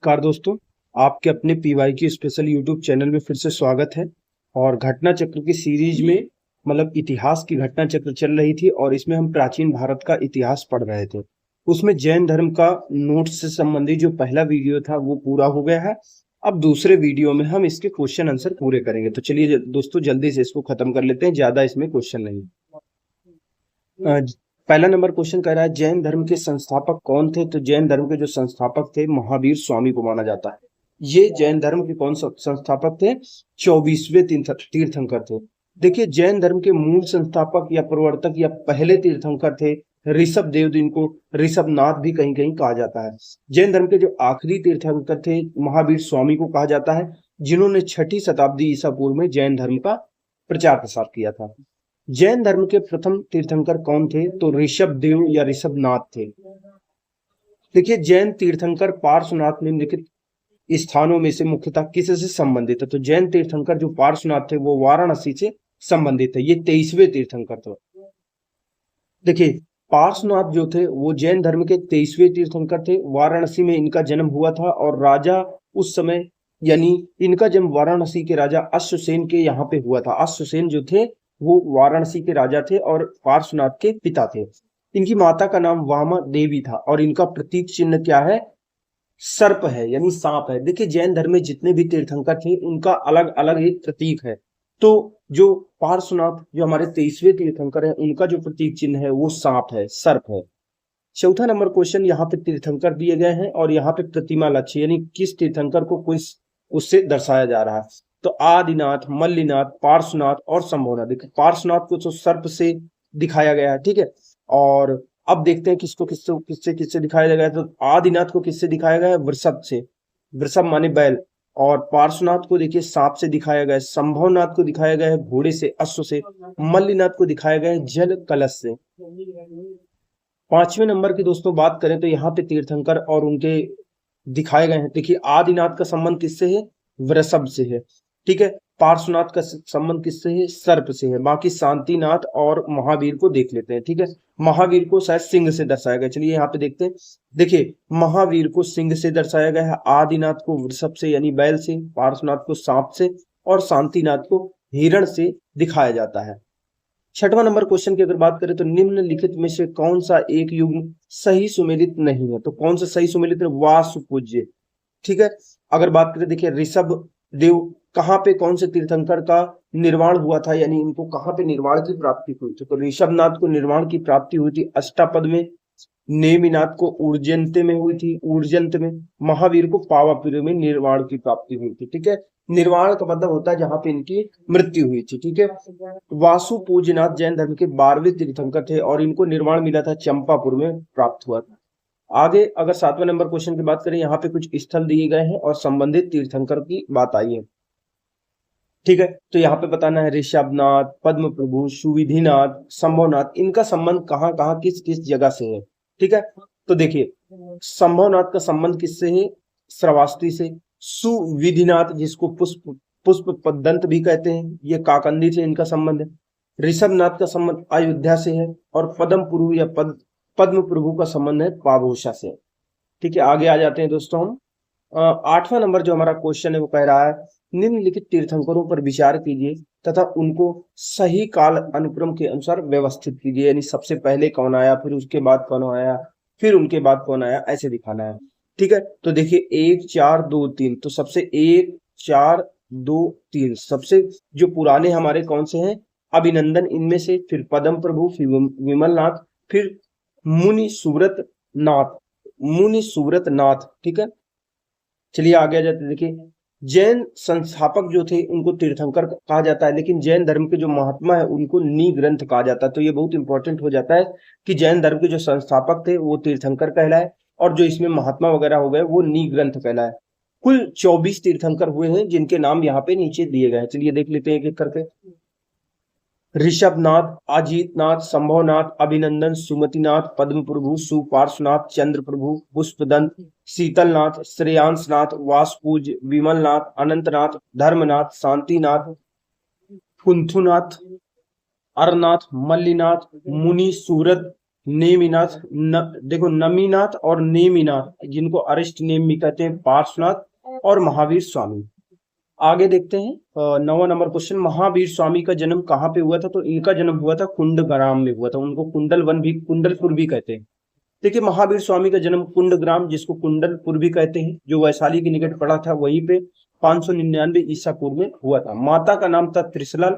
नमस्कार दोस्तों, आपके अपने पीवाई की स्पेशल यूट्यूब चैनल में फिर से स्वागत है। और घटना चक्र की सीरीज में मतलब इतिहास की घटना चक्र चल रही थी और इसमें हम प्राचीन भारत का इतिहास पढ़ रहे थे। उसमें जैन धर्म का नोट्स से संबंधित जो पहला वीडियो था वो पूरा हो गया है। अब दूसरे वीडियो में हम इसके क्वेश्चन आंसर पूरे करेंगे। तो चलिए दोस्तों जल्दी से इसको खत्म कर लेते हैं, ज्यादा इसमें क्वेश्चन नहीं। पहला नंबर क्वेश्चन कह रहा है जैन धर्म के संस्थापक कौन थे। तो जैन धर्म के जो संस्थापक थे महावीर स्वामी को माना जाता है। ये जैन धर्म के कौन संस्थापक थे? 24वें तीर्थंकर थे। देखिए जैन धर्म के मूल संस्थापक या प्रवर्तक या पहले तीर्थंकर थे ऋषभ देव, जिनको ऋषभनाथ भी कहीं कहीं कहा जाता है। जैन धर्म के जो आखिरी तीर्थंकर थे महावीर स्वामी को कहा जाता है, जिन्होंने 6ठी शताब्दी ईसा पूर्व में जैन धर्म का प्रचार प्रसार किया था। जैन धर्म के प्रथम तीर्थंकर कौन थे? तो ऋषभ देव या ऋषभनाथ थे। देखिए जैन तीर्थंकर पार्श्वनाथ निम्नलिखित स्थानों में से मुख्यतः किससे संबंधित है? तो जैन तीर्थंकर जो पार्श्वनाथ थे वो वाराणसी से संबंधित है। ये 23वें तीर्थंकर थे। देखिए पार्श्वनाथ जो थे वो जैन धर्म के 23वें तीर्थंकर थे। वाराणसी में इनका जन्म हुआ था और राजा उस समय यानी इनका जन्म वाराणसी के राजा अश्वसेन के यहाँ पे हुआ था। अश्वसेन जो थे वो वाराणसी के राजा थे और पार्श्वनाथ के पिता थे। इनकी माता का नाम वामा देवी था और इनका प्रतीक चिन्ह क्या है? सर्प है यानी सांप है। देखिए जैन धर्म में जितने भी तीर्थंकर थे उनका अलग अलग एक प्रतीक है। तो जो पार्श्वनाथ जो हमारे 23वें तीर्थंकर है उनका जो प्रतीक चिन्ह है वो सांप है, सर्प है। चौथा नंबर क्वेश्चन, यहाँ पे तीर्थंकर दिए गए हैं और यहाँ पे प्रतिमा लक्ष्य यानी किस तीर्थंकर को कोई उससे दर्शाया जा रहा है। तो आदिनाथ, मल्लिनाथ, पार्श्वनाथ और शंभुनाथ। देखिए पार्श्वनाथ को तो सर्प से दिखाया गया है, ठीक है। और अब देखते हैं किसको किससे किससे किससे दिखाया गया है। तो आदिनाथ को किससे दिखाया गया है? वृषभ से। वृषभ माने बैल। और पार्श्वनाथ को देखिए सांप से दिखाया गया है। शंभुनाथ को दिखाया गया है घोड़े से, अश्व से। मल्लिनाथ को दिखाया गया है जल कलश से। 5वें नंबर की दोस्तों बात करें तो यहाँ पे तीर्थंकर और उनके दिखाए गए हैं। देखिए आदिनाथ का संबंध किससे है? वृषभ से है, ठीक है। पार्श्वनाथ का संबंध किससे है? सर्प से है। बाकी शांतिनाथ और महावीर को देख लेते हैं, ठीक है। महावीर को शायद सिंह से दर्शाया गया। चलिए यहाँ पे देखते हैं। देखिए महावीर को सिंह से दर्शाया गया है, आदिनाथ को वृषभ से यानी बैल से, पार्श्वनाथ को सांप से और शांतिनाथ को हिरण से दिखाया जाता है। 6वां नंबर क्वेश्चन की अगर बात करें तो निम्नलिखित में से कौन सा एक युग्म सही सुमेलित नहीं है? तो कौन सा सही सुमेलित है? वासुपूज्य, ठीक है। अगर बात करें देखिए ऋषभ देव कहाँ पे कौन से तीर्थंकर का निर्माण हुआ था यानी इनको कहाँ पे निर्माण की प्राप्ति हुई थी? तो ऋषभनाथ को निर्माण की प्राप्ति हुई थी अष्टापद में। नेमिनाथ को उर्जंत में हुई थी, उर्जंत में। महावीर को पावापुरी में निर्वाण की प्राप्ति हुई थी, ठीक है। निर्वाण का मतलब होता है जहां पे इनकी मृत्यु हुई थी, ठीक है। वासु पूजनाथ जैन धर्म के 12वें तीर्थंकर थे और इनको निर्वाण मिला था चंपापुर में प्राप्त हुआ था। आगे अगर 7वें नंबर क्वेश्चन की बात करें, यहाँ पे कुछ स्थल दिए गए हैं और संबंधित तीर्थंकर की बात आई है, ठीक है। तो यहाँ पे बताना है ऋषभनाथ, पद्म प्रभु, सुविधिनाथ, शंभुनाथ, इनका संबंध कहाँ कहाँ किस किस जगह से है, ठीक है। तो देखिए शंभुनाथ का संबंध किससे है? श्रावस्ती से। सुविधिनाथ जिसको पुष्प पुष्प पद्दंत भी कहते हैं, ये काकंदी से इनका संबंध है। ऋषभनाथ का संबंध अयोध्या से है और पद्म प्रभु या पद्म प्रभु का संबंध है पाभूषा से, ठीक है। आगे आ जाते हैं दोस्तों हम 8वां नंबर जो हमारा क्वेश्चन है वो कह रहा है निम्नलिखित तीर्थंकरों पर विचार कीजिए तथा उनको सही काल अनुक्रम के अनुसार व्यवस्थित कीजिए। यानी सबसे पहले कौन आया, फिर उसके बाद कौन आया, फिर उनके बाद कौन आया, ऐसे दिखाना है, ठीक है। तो देखिए 1 4 2 3, तो सबसे 1 4 2 3 सबसे जो पुराने हमारे कौन से हैं? अभिनंदन इनमें से, फिर पद्म प्रभु, फिर विमलनाथ, फिर मुनि सुव्रत नाथ, मुनि सुव्रत नाथ, ठीक है। चलिए आगे आ जाते हैं। देखिए जैन संस्थापक जो थे उनको तीर्थंकर कहा जाता है, लेकिन जैन धर्म के जो महात्मा है उनको नी ग्रंथ कहा जाता है। तो ये बहुत इंपॉर्टेंट हो जाता है कि जैन धर्म के जो संस्थापक थे वो तीर्थंकर कहलाए और जो इसमें महात्मा वगैरह हो गए वो नी ग्रंथ कहलाए। कुल 24 तीर्थंकर हुए हैं जिनके नाम यहाँ पे नीचे दिए गए हैं। चलिए देख लेते हैं एक एक करके। ऋषभनाथ, अजीतनाथ, शंभुनाथ, अभिनंदन, सुमतिनाथ, पद्म प्रभु, सुपार्श्वनाथ, चंद्र प्रभु, पुष्पदंत, शीतलनाथ, श्रेयांसनाथ, वासपूज, विमलनाथ, अनंतनाथ, धर्मनाथ, शांतिनाथ, कुंथुनाथ, अरनाथ, मल्लिनाथ, मुनि सूरत, नेमिनाथ देखो नमीनाथ और नेमिनाथ जिनको अरिष्ट नेम भी कहते हैं, पार्श्वनाथ और महावीर स्वामी। आगे देखते हैं 9वां नंबर क्वेश्चन, महावीर स्वामी का जन्म कहाँ पे हुआ था? तो इनका जन्म हुआ था कुंडग्राम में हुआ था, उनको कुंडलपुर भी कहते हैं। देखिए महावीर स्वामी का जन्म कुंडग्राम, जिसको कुंडलपुर भी कहते हैं, जो वैशाली के निकट पड़ा था, वहीं पे 599 ईसा पूर्व में हुआ था। माता का नाम था त्रिशला।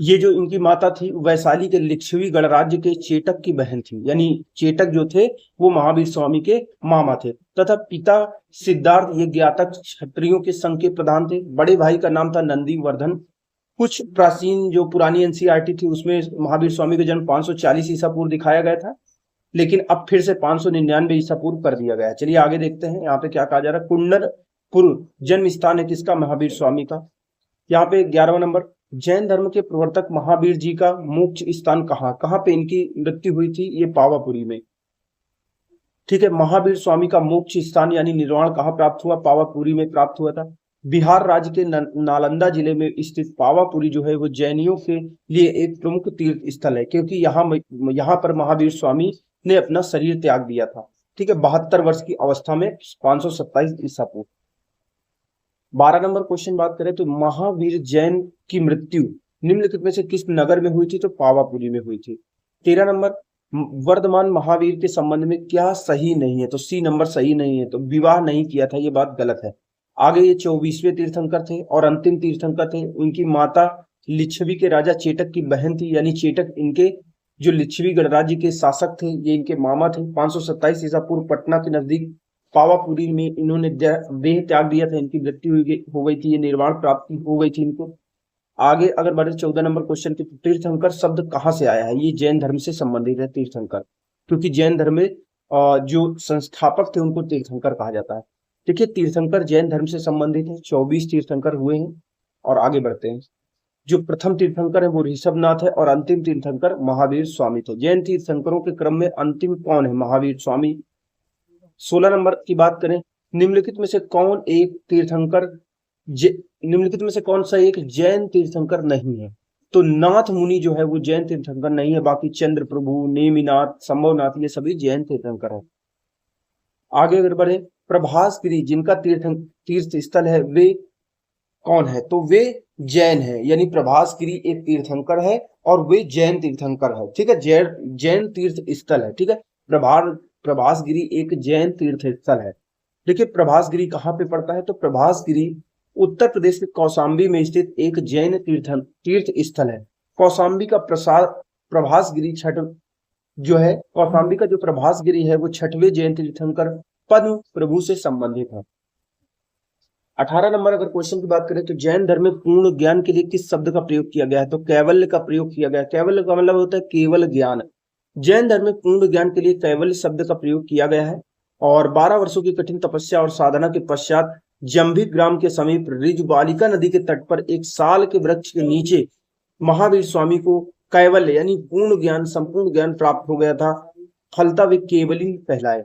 ये जो इनकी माता थी वैशाली के लिच्छवी गणराज्य के चेटक की बहन थी, यानी चेटक जो थे वो महावीर स्वामी के मामा थे। तथा पिता सिद्धार्थ ये ज्ञातक क्षत्रियों के संघ के प्रधान थे। बड़े भाई का नाम था नंदीवर्धन। कुछ प्राचीन जो पुरानी एनसीईआरटी थी उसमें महावीर स्वामी का जन्म 540 ईसा पूर्व दिखाया गया था, लेकिन अब फिर से 599 ईसा पूर्व कर दिया गया है। चलिए आगे देखते हैं यहाँ पे क्या कहा जा रहा है। कुंडलपुर जन्म स्थान है किसका? महावीर स्वामी का। यहाँ पे 11वां नंबर, जैन धर्म के प्रवर्तक महावीर जी का मोक्ष स्थान कहाँ पे इनकी मृत्यु हुई थी? ये पावापुरी में। ठीक है, महावीर स्वामी का मोक्ष स्थान यानी निर्वाण कहाँ प्राप्त हुआ? पावापुरी में प्राप्त हुआ था। बिहार राज्य के नालंदा जिले में स्थित पावापुरी जो है वो जैनियों के लिए एक प्रमुख तीर्थ स्थल है, क्योंकि यहाँ पर महावीर स्वामी ने अपना शरीर त्याग दिया था। ठीक है, 72 वर्ष की अवस्था में 527 ईसा पूर्व। 12 नंबर क्वेश्चन बात करें तो महावीर जैन की मृत्यु निम्नलिखित में से किस नगर में हुई थी? तो पावापुरी में हुई थी। 13 नंबर, वर्धमान महावीर के संबंध में क्या सही नहीं है? तो सी नंबर सही नहीं है, तो विवाह नहीं किया था, ये बात गलत है। आगे ये 24वें तीर्थंकर थे और अंतिम तीर्थंकर थे। उनकी माता लिच्छवी के राजा चेटक की बहन थी, यानी चेटक इनके जो लिच्छवी गणराज्य के शासक थे, ये इनके मामा थे। 527 ईसा पूर्व पटना के नजदीक पावापुरी में इन्होंने देह त्याग दिया था, इनकी मृत्यु हो गई थी, ये निर्वाण प्राप्ति हो गई थी इनको। आगे अगर बढ़े 14 नंबर क्वेश्चन की, तीर्थंकर शब्द कहाँ से आया है? ये जैन धर्म से संबंधित है तीर्थंकर, क्योंकि जैन धर्म में जो संस्थापक थे उनको तीर्थंकर कहा जाता है। देखिए तीर्थंकर जैन धर्म से संबंधित है, 24 तीर्थंकर हुए हैं। और आगे बढ़ते हैं, जो प्रथम तीर्थंकर है वो ऋषभनाथ है और अंतिम तीर्थंकर महावीर स्वामी थे। जैन तीर्थंकरों के क्रम में अंतिम कौन है? महावीर स्वामी। 16 नंबर की बात करें, निम्नलिखित में से कौन एक तीर्थंकर निम्नलिखित में से कौन सा एक जैन तीर्थंकर नहीं है? तो नाथ मुनि जो है वो जैन तीर्थंकर नहीं है, बाकी चंद्र प्रभु, नेमिनाथ, संभवनाथ ये सभी जैन तीर्थंकर है। आगे अगर बढ़े, प्रभासगिरी जिनका तीर्थ स्थल है वे कौन है? तो वे जैन है, यानी प्रभासगिरी एक तीर्थंकर है और वे जैन तीर्थंकर है। ठीक है, जैन तीर्थ स्थल है। ठीक है, प्रभासगिरी एक जैन तीर्थ स्थल है। देखिए प्रभासगिरी कहाँ पे पड़ता है? तो प्रभासगिरी उत्तर प्रदेश के कौशाम्बी में स्थित एक जैन तीर्थ स्थल है। कौशाम्बी का प्रभासगिरी कौशाम्बी का जो प्रभासगिरी है वो 6वें जैन तीर्थंकर पद्म प्रभु से संबंधित है। 18 नंबर अगर क्वेश्चन की बात करें तो जैन धर्म में पूर्ण ज्ञान के लिए किस शब्द का प्रयोग किया गया है? तो कैवल्य का प्रयोग किया गया है। कैवल्य का मतलब होता है केवल ज्ञान। जैन धर्म में पूर्ण ज्ञान के लिए कैवल्य शब्द का प्रयोग किया गया है। और 12 वर्षों की कठिन तपस्या और साधना के पश्चात जंभी ग्राम के समीप ऋजुबालिका नदी के तट पर एक साल के वृक्ष के नीचे महावीर स्वामी को कैवल्य यानी पूर्ण ज्ञान, संपूर्ण ज्ञान प्राप्त हो गया था। फलता वे केवली कहलाए।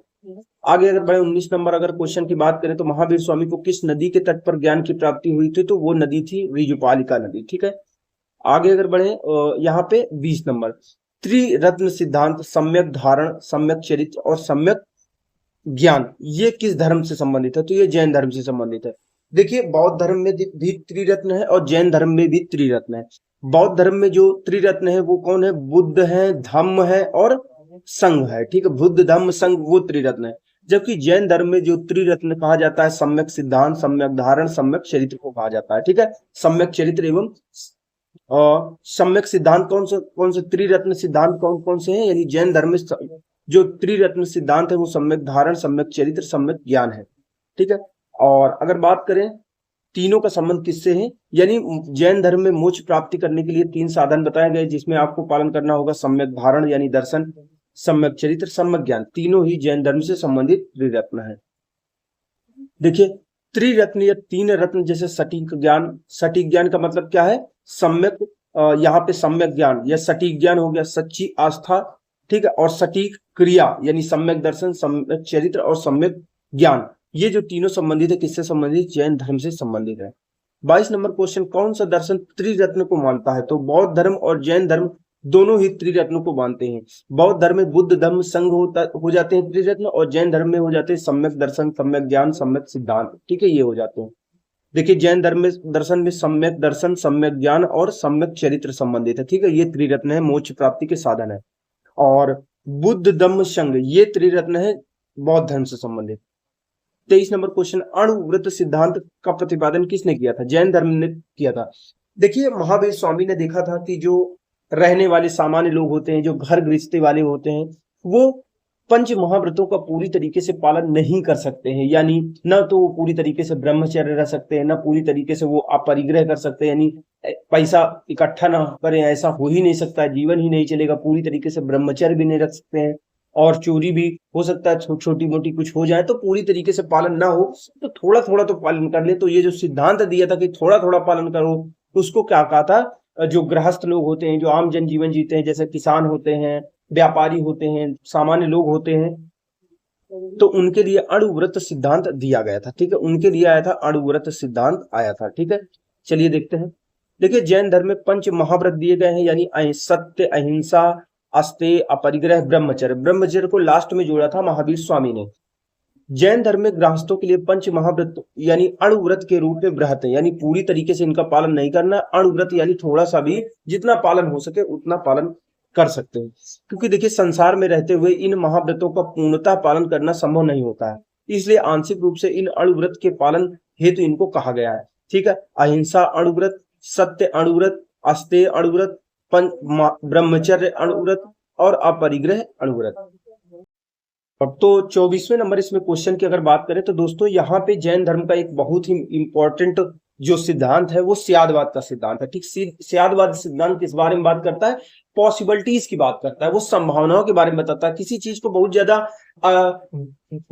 आगे अगर बढ़े 19 नंबर अगर क्वेश्चन की बात करें तो महावीर स्वामी को किस नदी के तट पर ज्ञान की प्राप्ति हुई थी? तो वो नदी थी ऋजुपालिका नदी। ठीक है, आगे अगर बढ़े यहाँ पे 20 नंबर, त्रिरत्न सिद्धांत, सम्यक धारण, सम्यक चरित्र और सम्यक ज्ञान ये किस धर्म से संबंधित है? तो ये जैन धर्म से संबंधित है। देखिए बौद्ध धर्म में भी त्रिरत्न है और जैन धर्म में भी त्रिरत्न है। बौद्ध धर्म में जो त्रिरत्न है वो कौन है? बुद्ध है, धम्म है और संघ है। ठीक है, बुद्ध धम्म संघ वो त्रिरत्न है। जबकि जैन धर्म में जो त्रिरत्न कहा जाता है सम्यक सिद्धांत, सम्यक धारण, सम्यक चरित्र को कहा जाता है। ठीक है, सम्यक चरित्र एवं सम्यक सिद्धांत कौन से त्रिरत्न सिद्धांत कौन से हैं? यानी जैन धर्म में जो त्रिरत्न सिद्धांत है वो सम्यक धारण, सम्यक चरित्र, सम्यक ज्ञान है। ठीक है, और अगर बात करें तीनों का संबंध किससे है, यानी जैन धर्म में मोक्ष प्राप्ति करने के लिए 3 साधन बताए गए जिसमें आपको पालन करना होगा। सम्यक धारण यानी दर्शन, सम्यक चरित्र, सम्यक ज्ञान, तीनों ही जैन धर्म से संबंधित त्रिरत्न है। देखिए त्रिरत्न या 3 रत्न जैसे सटीक ज्ञान का मतलब क्या है? सम्यक, यहाँ पे सम्यक ज्ञान या सटीक ज्ञान हो गया, सच्ची आस्था। ठीक है, और सटीक क्रिया यानी सम्यक दर्शन, सम्यक चरित्र और सम्यक ज्ञान, ये जो तीनों संबंधित है किससे संबंधित? जैन धर्म से संबंधित है। 22 नंबर क्वेश्चन, कौन सा दर्शन त्रिरत्न को मानता है? तो बौद्ध धर्म और जैन धर्म दोनों ही त्रिरत्न को मानते हैं। बौद्ध धर्म में बुद्ध धम्म संघ हो जाते हैं त्रिरत्न, और जैन धर्म में हो जाते हैं सम्यक दर्शन, सम्यक ज्ञान, सम्यक सिद्धांत। ठीक है, ये हो जाते हैं। देखिए जैन धर्म में दर्शन में सम्यक दर्शन, सम्यक ज्ञान और सम्यक चरित्र संबंधित है। ठीक है, ये त्रिरत्न है, मोक्ष प्राप्ति के साधन है। और बुद्ध धम्म संघ, ये त्रिरत्न है बौद्ध धर्म से संबंधित। 23 नंबर क्वेश्चन, अणुव्रत सिद्धांत का प्रतिपादन किसने किया था? जैन धर्म ने किया था। देखिए महावीर स्वामी ने देखा था कि जो रहने वाले सामान्य लोग होते हैं, जो घर गृहस्थी वाले होते हैं, वो पंच महाव्रतों का पूरी तरीके से पालन नहीं कर सकते हैं। यानी न तो वो पूरी तरीके से ब्रह्मचर्य रह सकते हैं, न पूरी तरीके से वो अपरिग्रह कर सकते हैं, यानी पैसा इकट्ठा ना करें, ऐसा हो ही नहीं सकता है, जीवन ही नहीं चलेगा। पूरी तरीके से ब्रह्मचर्य भी नहीं रख सकते हैं, और चोरी भी हो सकता है, छोटी मोटी कुछ हो जाए तो पूरी तरीके से पालन ना हो तो थोड़ा थोड़ा तो पालन कर ले। तो ये जो सिद्धांत दिया था कि थोड़ा थोड़ा पालन करो, उसको क्या कहा था? जो गृहस्थ लोग होते हैं, जो आम जनजीवन जीते हैं, जैसे किसान होते हैं, व्यापारी होते हैं, सामान्य लोग होते हैं, तो उनके लिए अणुव्रत सिद्धांत दिया गया था। ठीक है, उनके लिए आया था अणुव्रत सिद्धांत आया था। ठीक है, चलिए देखते हैं। देखिए जैन धर्म में पंच महाव्रत दिए गए हैं, यानी सत्य, अहिंसा, अस्तेय, अपरिग्रह, ब्रह्मचर्य। ब्रह्मचर्य को लास्ट में जोड़ा था महावीर स्वामी ने। जैन धर्म में गृहस्थों के लिए पंच महाव्रत यानी अणुव्रत के रूप में व्रत है, यानी पूरी तरीके से इनका पालन नहीं करना। अणुव्रत यानी थोड़ा सा भी, जितना पालन हो सके उतना पालन कर सकते हैं, क्योंकि देखिए संसार में रहते हुए इन महाव्रतों का पूर्णतः पालन करना संभव नहीं होता है, इसलिए आंशिक रूप से इन अणुव्रत के पालन हेतु इनको कहा गया है। ठीक है, अहिंसा अणुव्रत, सत्य अणुव्रत, अस्तेय अणुव्रत, ब्रह्मचर्य अणुव्रत और अपरिग्रह अणुव्रत। तो 24वें नंबर इसमें क्वेश्चन की अगर बात करें तो दोस्तों यहाँ पे जैन धर्म का एक बहुत ही इंपॉर्टेंट जो सिद्धांत है वो स्यादवाद का सिद्धांत है। ठीक, स्यादवाद सिद्धांत किस बारे में बात करता है? पॉसिबिलिटीज की बात करता है, वो संभावनाओं के बारे में बताता है। किसी चीज को बहुत ज्यादा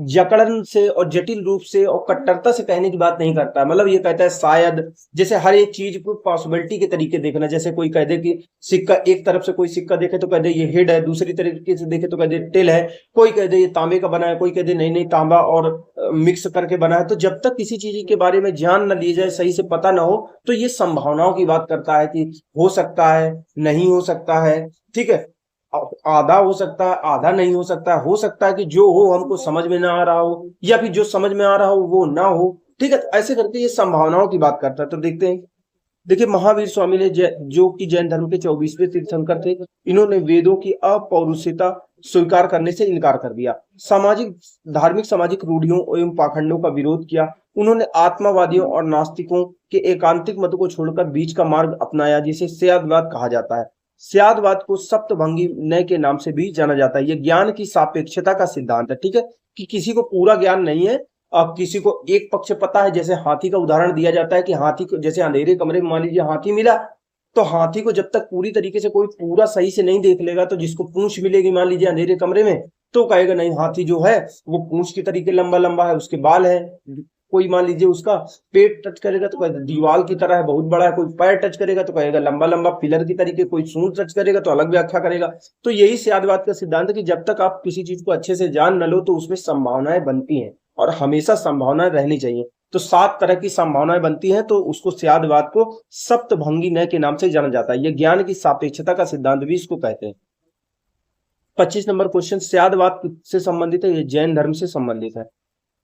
जकड़न से और जटिल रूप से और कट्टरता से कहने की बात नहीं करता है। मतलब ये कहता है शायद, जैसे हर एक चीज को पॉसिबिलिटी के तरीके देखना। जैसे कोई कह दे कि सिक्का, एक तरफ से कोई सिक्का देखे तो कह दे ये हेड है, दूसरी तरीके से देखे तो कह दे टेल है, कोई कह दे ये तांबे का बना है, कोई कह दे नहीं नहीं तांबा और मिक्स करके बना है। तो जब तक किसी चीज के बारे में ज्ञान न लिए जाए, सही से पता ना हो, तो ये संभावनाओं की बात करता है कि हो सकता है, नहीं हो सकता है। ठीक है, आधा हो सकता है, आधा नहीं हो सकता है, हो सकता है कि जो हो हमको समझ में ना आ रहा हो, या फिर जो समझ में आ रहा हो वो ना हो। ठीक है, ऐसे करके ये संभावनाओं की बात करता है। तो देखते हैं। देखिए महावीर स्वामी ने जो कि जैन धर्म के 24वें तीर्थंकर थे, इन्होंने वेदों की अपौरुषेयता स्वीकार करने से इनकार कर दिया, धार्मिक सामाजिक रूढ़ियों एवं पाखंडों का विरोध किया। उन्होंने आत्मवादियों और नास्तिकों के एकांतिक मत को छोड़कर बीच का मार्ग अपनाया, जिसे स्यादवाद कहा जाता है। स्यादवाद को सप्तभंगी न्याय के नाम से भी जाना जाता है। यह ज्ञान की सापेक्षता का सिद्धांत है। ठीक है, कि किसी को पूरा ज्ञान नहीं है, अब किसी को एक पक्ष पता है। जैसे हाथी का उदाहरण दिया जाता है कि हाथी को, जैसे अंधेरे कमरे में मान लीजिए हाथी मिला, तो हाथी को जब तक पूरी तरीके से कोई पूरा सही से नहीं देख लेगा, तो जिसको पूंछ मिलेगी मान लीजिए अंधेरे कमरे में, तो कहेगा नहीं हाथी जो है वो पूंछ के तरीके लंबा लंबा है, उसके बाल है। कोई मान लीजिए उसका पेट टच करेगा तो कहेगा दीवार की तरह है, बहुत बड़ा है। कोई पैर टच करेगा तो कहेगा लंबा लंबा पिलर की तरीके। कोई सूंड टच करेगा तो अलग व्याख्या करेगा। तो यही स्यादवाद का सिद्धांत है कि जब तक आप किसी चीज को अच्छे से जान न लो, तो उसमें संभावनाएं बनती हैं, और हमेशा संभावनाएं रहनी चाहिए। तो 7 तरह की संभावनाएं बनती हैं, तो उसको स्यादवाद को सप्तभंगी न्याय के नाम से जाना जाता है। यह ज्ञान की सापेक्षता का सिद्धांत भी इसको कहते हैं। 25 नंबर क्वेश्चन स्यादवाद से संबंधित है, ये जैन धर्म से संबंधित है।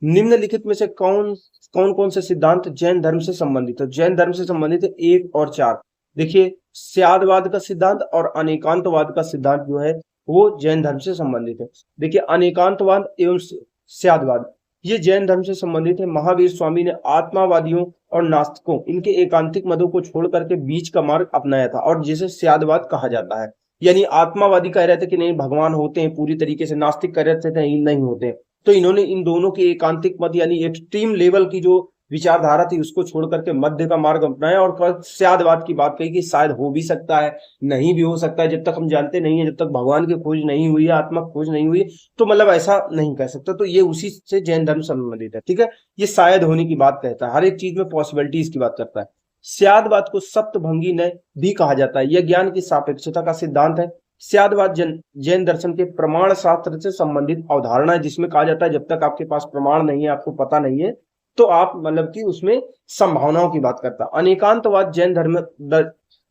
निम्नलिखित में से कौन कौन से सिद्धांत जैन धर्म से संबंधित है? जैन धर्म से संबंधित है 1 और 4। देखिए स्यादवाद का सिद्धांत और अनेकांतवाद का सिद्धांत जो है वो जैन धर्म से संबंधित है। देखिए अनेकांतवाद एवं स्यादवाद ये जैन धर्म से संबंधित है। महावीर स्वामी ने आत्मावादियों और नास्तिकों इनके एकांतिक मदों को छोड़ करके बीच का मार्ग अपनाया था, और जिसे स्यादवाद कहा जाता है। यानी आत्मावादी कह रहे थे कि नहीं भगवान होते हैं पूरी तरीके से, नास्तिक कह रहे थे नहीं होते। तो इन्होंने इन दोनों के एकांतिक मत यानी एक्सट्रीम लेवल की जो विचारधारा थी उसको छोड़ करके मध्य का मार्ग अपनाया, और स्यादवाद की बात कही कि शायद हो भी सकता है, नहीं भी हो सकता है। जब तक हम जानते नहीं है, जब तक भगवान की खोज नहीं हुई है, आत्मा खोज नहीं हुई, तो मतलब ऐसा नहीं कह सकता। तो ये उसी से जैन धर्म संबंधित है। ठीक है, ये शायद होने की बात कहता है, हर एक चीज में पॉसिबिलिटीज की बात करता है। स्यादवाद को सप्तभंगी न्याय भी कहा जाता है। यह ज्ञान की सापेक्षता का सिद्धांत है। स्यादवाद जैन दर्शन के प्रमाण शास्त्र से संबंधित अवधारणा है, जिसमें कहा जाता है जब तक आपके पास प्रमाण नहीं है, आपको पता नहीं है, तो आप मतलब कि उसमें संभावनाओं की बात करता है। अनेकांतवाद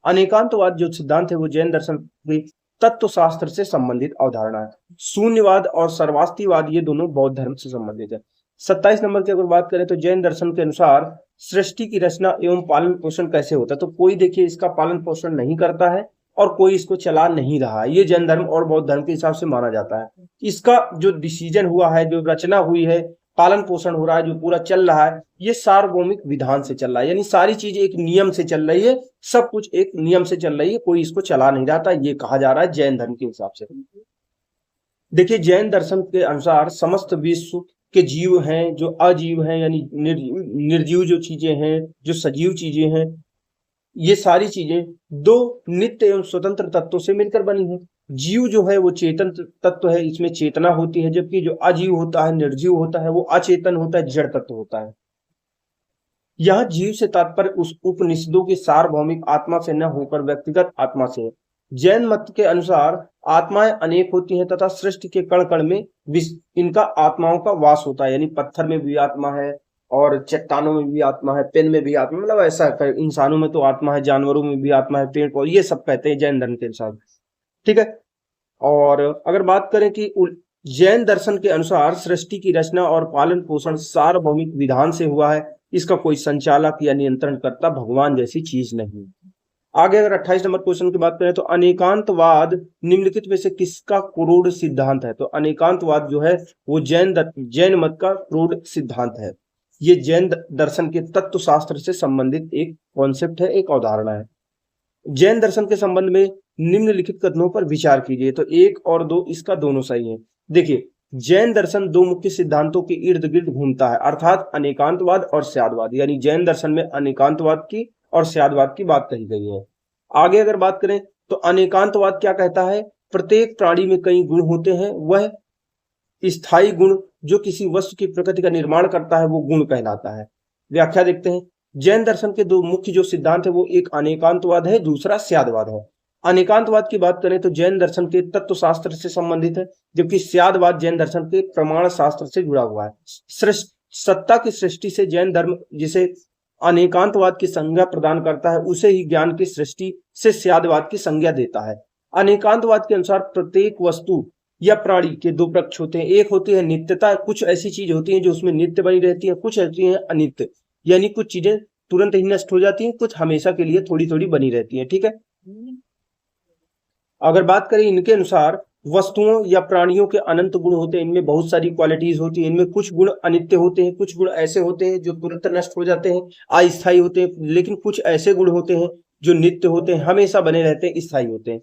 अनेकांतवाद जो सिद्धांत है वो जैन दर्शन के तत्व शास्त्र से संबंधित अवधारणा है। शून्यवाद और सर्वास्तिवाद ये दोनों बौद्ध धर्म से संबंधित है। 27 नंबर की अगर बात करें तो जैन दर्शन के अनुसार सृष्टि की रचना एवं पालन पोषण कैसे होता है, तो कोई देखिए इसका पालन पोषण नहीं करता है और कोई इसको चला नहीं रहा है। ये जैन धर्म और बौद्ध धर्म के हिसाब से माना जाता है। इसका जो डिसीजन हुआ है, जो रचना हुई है, पालन पोषण हो रहा है, जो पूरा चल रहा है, ये सार्वभौमिक विधान से चल रहा है, यानी सारी चीज एक नियम से चल रही है, सब कुछ एक नियम से चल रही है, कोई इसको चला नहीं रहा था, ये कहा जा रहा है जैन धर्म के हिसाब से। देखिए जैन दर्शन के अनुसार समस्त विश्व के जीव हैं, जो अजीव हैं यानी निर्जीव जो चीजें हैं, जो सजीव चीजें हैं, ये सारी चीजें दो नित्य एवं स्वतंत्र तत्वों से मिलकर बनी है। जीव जो है वो चेतन तत्व है, इसमें चेतना होती है, जबकि जो अजीव होता है, निर्जीव होता है, वो अचेतन होता है, जड़ तत्व होता है। यह जीव से तात्पर्य उस उपनिषदों की सार्वभौमिक आत्मा से न होकर व्यक्तिगत आत्मा से है। जैन मत के अनुसार आत्माएं अनेक होती हैं तथा सृष्टि के कण कण में इनका आत्माओं का वास होता है, यानी पत्थर में भी आत्मा है और चट्टानों में भी आत्मा है, पेन में भी आत्मा, मतलब ऐसा है, इंसानों में तो आत्मा है, जानवरों में भी आत्मा है, पेड़ पौधे, ये सब कहते हैं जैन धर्म के अनुसार। ठीक है। और अगर बात करें कि जैन दर्शन के अनुसार सृष्टि की रचना और पालन पोषण सार्वभौमिक विधान से हुआ है, इसका कोई संचालक या नियंत्रण करता भगवान जैसी चीज नहीं। आगे अगर 28 नंबर क्वेश्चन की बात करें तो अनेकांतवाद निम्नलिखित में से किसका क्रोड सिद्धांत है, तो अनेकांतवाद जो है वो जैन मत का क्रोड सिद्धांत है। ये जैन दर्शन के तत्व शास्त्र से संबंधित एक कॉन्सेप्ट है, एक अवधारणा है। जैन दर्शन के संबंध में निम्नलिखित कथनों पर विचार कीजिए, तो 1 और 2 इसका दोनों सही है। देखिए जैन दर्शन दो मुख्य सिद्धांतों के इर्द गिर्द घूमता है, अर्थात अनेकांतवाद और स्यादवाद, यानी जैन दर्शन में अनेकांतवाद की और स्यादवाद की बात कही गई है। आगे अगर बात करें तो अनेकांतवाद क्या कहता है, प्रत्येक प्राणी में कई गुण होते हैं, वह स्थायी गुण जो किसी वस्तु की प्रकृति का निर्माण करता है वो गुण कहलाता है। व्याख्या देखते हैं। जैन दर्शन के दो मुख्य जो सिद्धांत है वो एक अनेकांतवाद है, दूसरा स्यादवाद है। अनेकांतवाद की बात करें तो जैन दर्शन के तत्व शास्त्र से संबंधित है, जबकि स्यादवाद जैन दर्शन के प्रमाण शास्त्र से जुड़ा हुआ है। सत्ता की सृष्टि से जैन धर्म जिसे अनेकांतवाद की संज्ञा प्रदान करता है, उसे ही ज्ञान की सृष्टि से स्यादवाद की संज्ञा देता है। अनेकांतवाद के अनुसार प्रत्येक वस्तु या प्राणी के दो पक्ष होते हैं, एक होती है नित्यता, कुछ ऐसी चीज होती है जो उसमें नित्य बनी रहती है, कुछ ऐसी है अनित्य, यानी कुछ चीजें तुरंत ही नष्ट हो जाती हैं, कुछ हमेशा के लिए थोड़ी थोड़ी बनी रहती है। ठीक है। अगर बात करें इनके अनुसार वस्तुओं या प्राणियों के अनंत गुण होते हैं, इनमें बहुत सारी क्वालिटीज होती हैं, इनमें कुछ गुण अनित्य होते हैं, कुछ गुण ऐसे होते हैं जो तुरंत नष्ट हो जाते हैं, अस्थायी होते हैं, लेकिन कुछ ऐसे गुण होते हैं जो नित्य होते हैं, हमेशा बने रहते हैं, स्थायी होते हैं।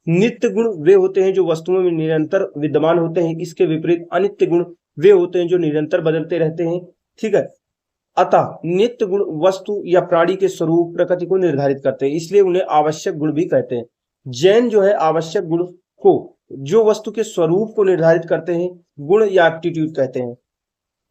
नित्य गुण वे होते हैं जो वस्तुओं में निरंतर विद्यमान होते हैं, इसके विपरीत अनित्य गुण वे होते हैं जो निरंतर बदलते रहते हैं। ठीक है। अतः नित्य गुण वस्तु या प्राणी के स्वरूप प्रकृति को निर्धारित करते हैं, इसलिए उन्हें आवश्यक गुण भी कहते हैं। जैन जो है आवश्यक गुण को जो वस्तु के स्वरूप को निर्धारित करते हैं गुण या एप्टीट्यूड कहते हैं,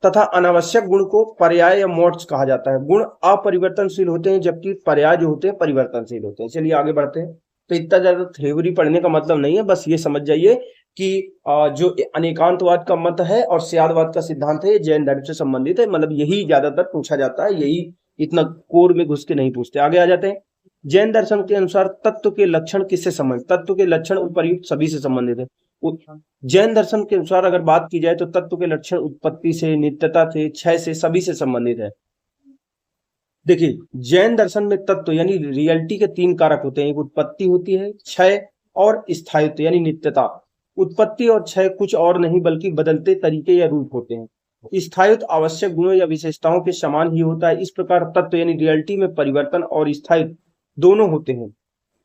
तथा अनावश्यक गुण को पर्याय या मोड्स कहा जाता है। गुण अपरिवर्तनशील होते हैं जबकि पर्याय जो होते हैं परिवर्तनशील होते हैं। चलिए आगे बढ़ते हैं। तो इतना ज्यादा थ्योरी पढ़ने का मतलब नहीं है, बस ये समझ जाइए कि जो अनेकांतवाद का मत है और स्यादवाद का सिद्धांत है ये जैन धर्म से संबंधित है, मतलब यही ज्यादातर पूछा जाता है, यही इतना कोर में घुस के नहीं पूछते। आगे आ जाते हैं। जैन दर्शन के अनुसार तत्व के लक्षण किससे संबंधित, तत्व के लक्षण उपर्युक्त सभी से संबंधित है। जैन दर्शन के अनुसार अगर बात की जाए तो तत्व के लक्षण उत्पत्ति से, नित्यता से, क्षय से, सभी से संबंधित है। देखिए जैन दर्शन में तत्व यानी रियलिटी के 3 कारक होते हैं, एक उत्पत्ति होती है, क्षय और स्थायित्व यानी नित्यता। उत्पत्ति और क्षय कुछ और नहीं बल्कि बदलते तरीके या रूप होते हैं। स्थायित्व आवश्यक गुणों या विशेषताओं के समान ही होता है। इस प्रकार तत्व यानी रियलिटी में परिवर्तन और स्थायित्व दोनों होते हैं।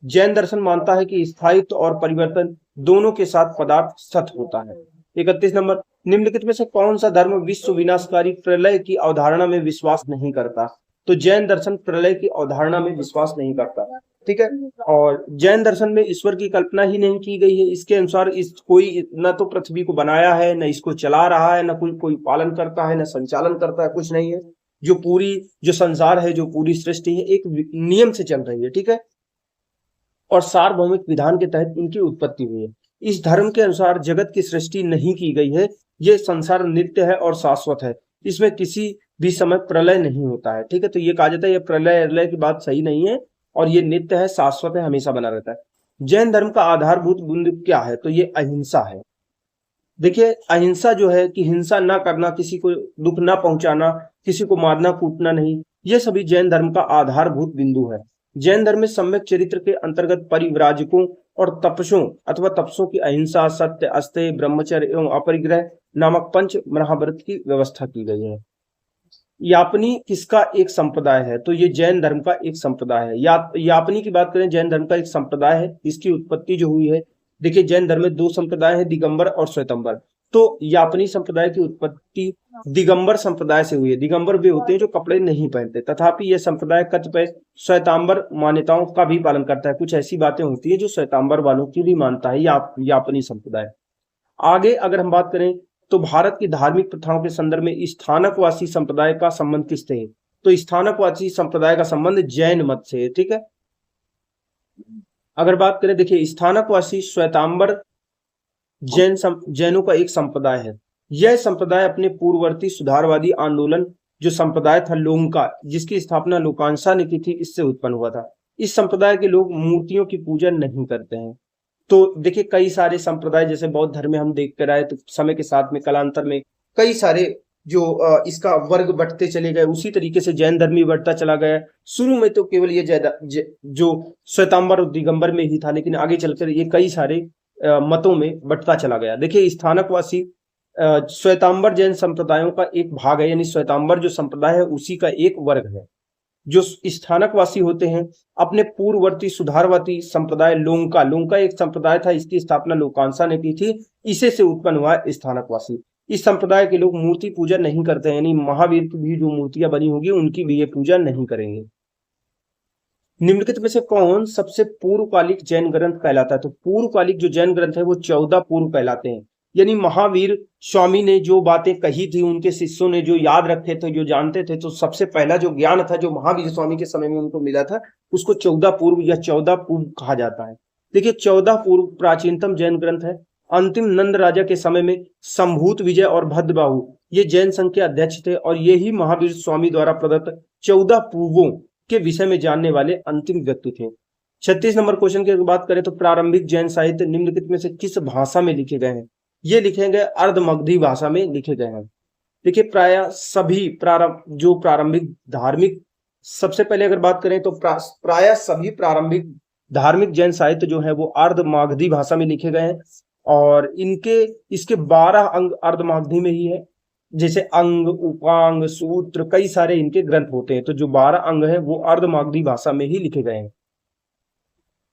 जैन दर्शन मानता है कि स्थायित्व और परिवर्तन दोनों के साथ पदार्थ सत होता है। 31 नंबर, निम्नलिखित में से कौन सा धर्म विश्व विनाशकारी प्रलय की अवधारणा में विश्वास नहीं करता, तो जैन दर्शन प्रलय की अवधारणा में विश्वास नहीं करता। ठीक है। और जैन दर्शन में ईश्वर की कल्पना ही नहीं की गई है। इसके अनुसार कोई न तो पृथ्वी को बनाया है, न इसको चला रहा है, न कोई पालन करता है, न संचालन करता है, कुछ नहीं है। जो संसार है, जो पूरी सृष्टि है, एक नियम से चल रही है। ठीक है। और सार्वभौमिक विधान के तहत इनकी उत्पत्ति हुई है। इस धर्म के अनुसार जगत की सृष्टि नहीं की गई है, ये संसार नित्य है और शाश्वत है, इसमें किसी भी समय प्रलय नहीं होता है। ठीक है। तो ये कहा जाता है ये प्रलय की बात सही नहीं है, और ये नित्य है, शाश्वत है, हमेशा बना रहता है। जैन धर्म का आधारभूत बिंदु क्या है? तो ये अहिंसा है। देखिए अहिंसा जो है कि हिंसा ना करना, किसी को दुख ना पहुंचाना, किसी को मारना कूटना नहीं, ये सभी जैन धर्म का आधारभूत बिंदु है। जैन धर्म में सम्यक चरित्र के अंतर्गत परिव्राजकों और तपसों अथवा तपसों की अहिंसा, सत्य, अस्तेय, ब्रह्मचर्य एवं अपरिग्रह नामक पंच महाव्रत की व्यवस्था की गई है। यापनी किसका एक संप्रदाय है? तो ये जैन धर्म का एक संप्रदाय है। यापनी की बात करें, जैन धर्म का एक संप्रदाय है। इसकी उत्पत्ति जो हुई है, देखिए जैन धर्म में दो संप्रदाय है, दिगंबर और श्वेतंबर। तो यापनी संप्रदाय की उत्पत्ति दिगंबर संप्रदाय से हुई है। दिगंबर वे होते हैं जो कपड़े नहीं पहनते, तथापि यह संप्रदाय कतिपय श्वेतांबर मान्यताओं का भी पालन करता है। कुछ ऐसी बातें होती है जो श्वेतांबर वालों की भी मानता है यापनी संप्रदाय। आगे अगर हम बात करें तो भारत की धार्मिक प्रथाओं के संदर्भ में स्थानकवासी संप्रदाय का संबंध किससे है? तो स्थानकवासी संप्रदाय का संबंध जैन मत से है। ठीक है, अगर बात करें, देखिए स्थानकवासी श्वेतांबर जैनों का एक संप्रदाय है। यह संप्रदाय अपने पूर्ववर्ती सुधारवादी आंदोलन जो संप्रदाय था लोंका, जिसकी स्थापना लोकांसा ने की थी, इससे उत्पन्न हुआ था। इस संप्रदाय के लोग मूर्तियों की पूजा नहीं करते हैं। तो देखिए कई सारे संप्रदाय, जैसे बौद्ध धर्म में हम देख कर आए, तो समय के साथ में कालांतर में कई सारे जो इसका वर्ग बढ़ते चले गए, उसी तरीके से जैन धर्म भी बढ़ता चला गया। शुरू में तो केवल ये जो श्वेतांबर और दिगंबर में ही था, लेकिन आगे चलकर ये कई सारे मतों में बढ़ता चला गया। देखिए स्थानकवासी श्वेतांबर जैन संप्रदायों का एक भाग है, यानी श्वेतांबर जो संप्रदाय है उसी का एक वर्ग है। जो स्थानकवासी होते हैं अपने पूर्ववर्ती सुधारवादी संप्रदाय लोंका एक संप्रदाय था, इसकी स्थापना लोकांसा ने की थी, इसे से उत्पन्न हुआ स्थानकवासी। इस संप्रदाय के लोग मूर्ति पूजा नहीं करते हैं, यानी महावीर की भी जो मूर्तियां बनी होगी उनकी भी ये पूजा नहीं करेंगे। निम्नलिखित में से कौन सबसे पूर्वकालिक जैन ग्रंथ कहलाता है? तो पूर्वकालिक जो जैन ग्रंथ है वो 14 पूर्व कहलाते हैं। यानी महावीर स्वामी ने जो बातें कही थी, उनके शिष्यों ने जो याद रखे थे, जो जानते थे, तो सबसे पहला जो ज्ञान था जो महावीर स्वामी के समय में उनको मिला था, उसको 14 पूर्व या 14 पूर्व कहा जाता है। देखिए 14 पूर्व प्राचीनतम जैन ग्रंथ है। अंतिम नंद राजा के समय में संभूत विजय और भद्रबाहु ये जैन संघ के अध्यक्ष थे, और यही महावीर स्वामी द्वारा प्रदत्त 14 पूर्वों के विषय में जानने वाले अंतिम व्यक्ति थे। 36 नंबर क्वेश्चन की बात करें तो प्रारंभिक जैन साहित्य निम्नलिखित में से किस भाषा में लिखे गए हैं? ये लिखे गए अर्धमगधी भाषा में लिखे गए हैं। देखिए प्राय सभी प्रारंभिक धार्मिक, सबसे पहले अगर बात करें तो प्राय सभी प्रारंभिक धार्मिक जैन साहित्य जो है वो अर्धमागधी भाषा में लिखे गए हैं, और इसके 12 अंग अर्धमागधी में ही है। जैसे अंग, उपांग, सूत्र, कई सारे इनके ग्रंथ होते हैं, तो जो 12 अंग है वो अर्धमागधी भाषा में ही लिखे गए हैं।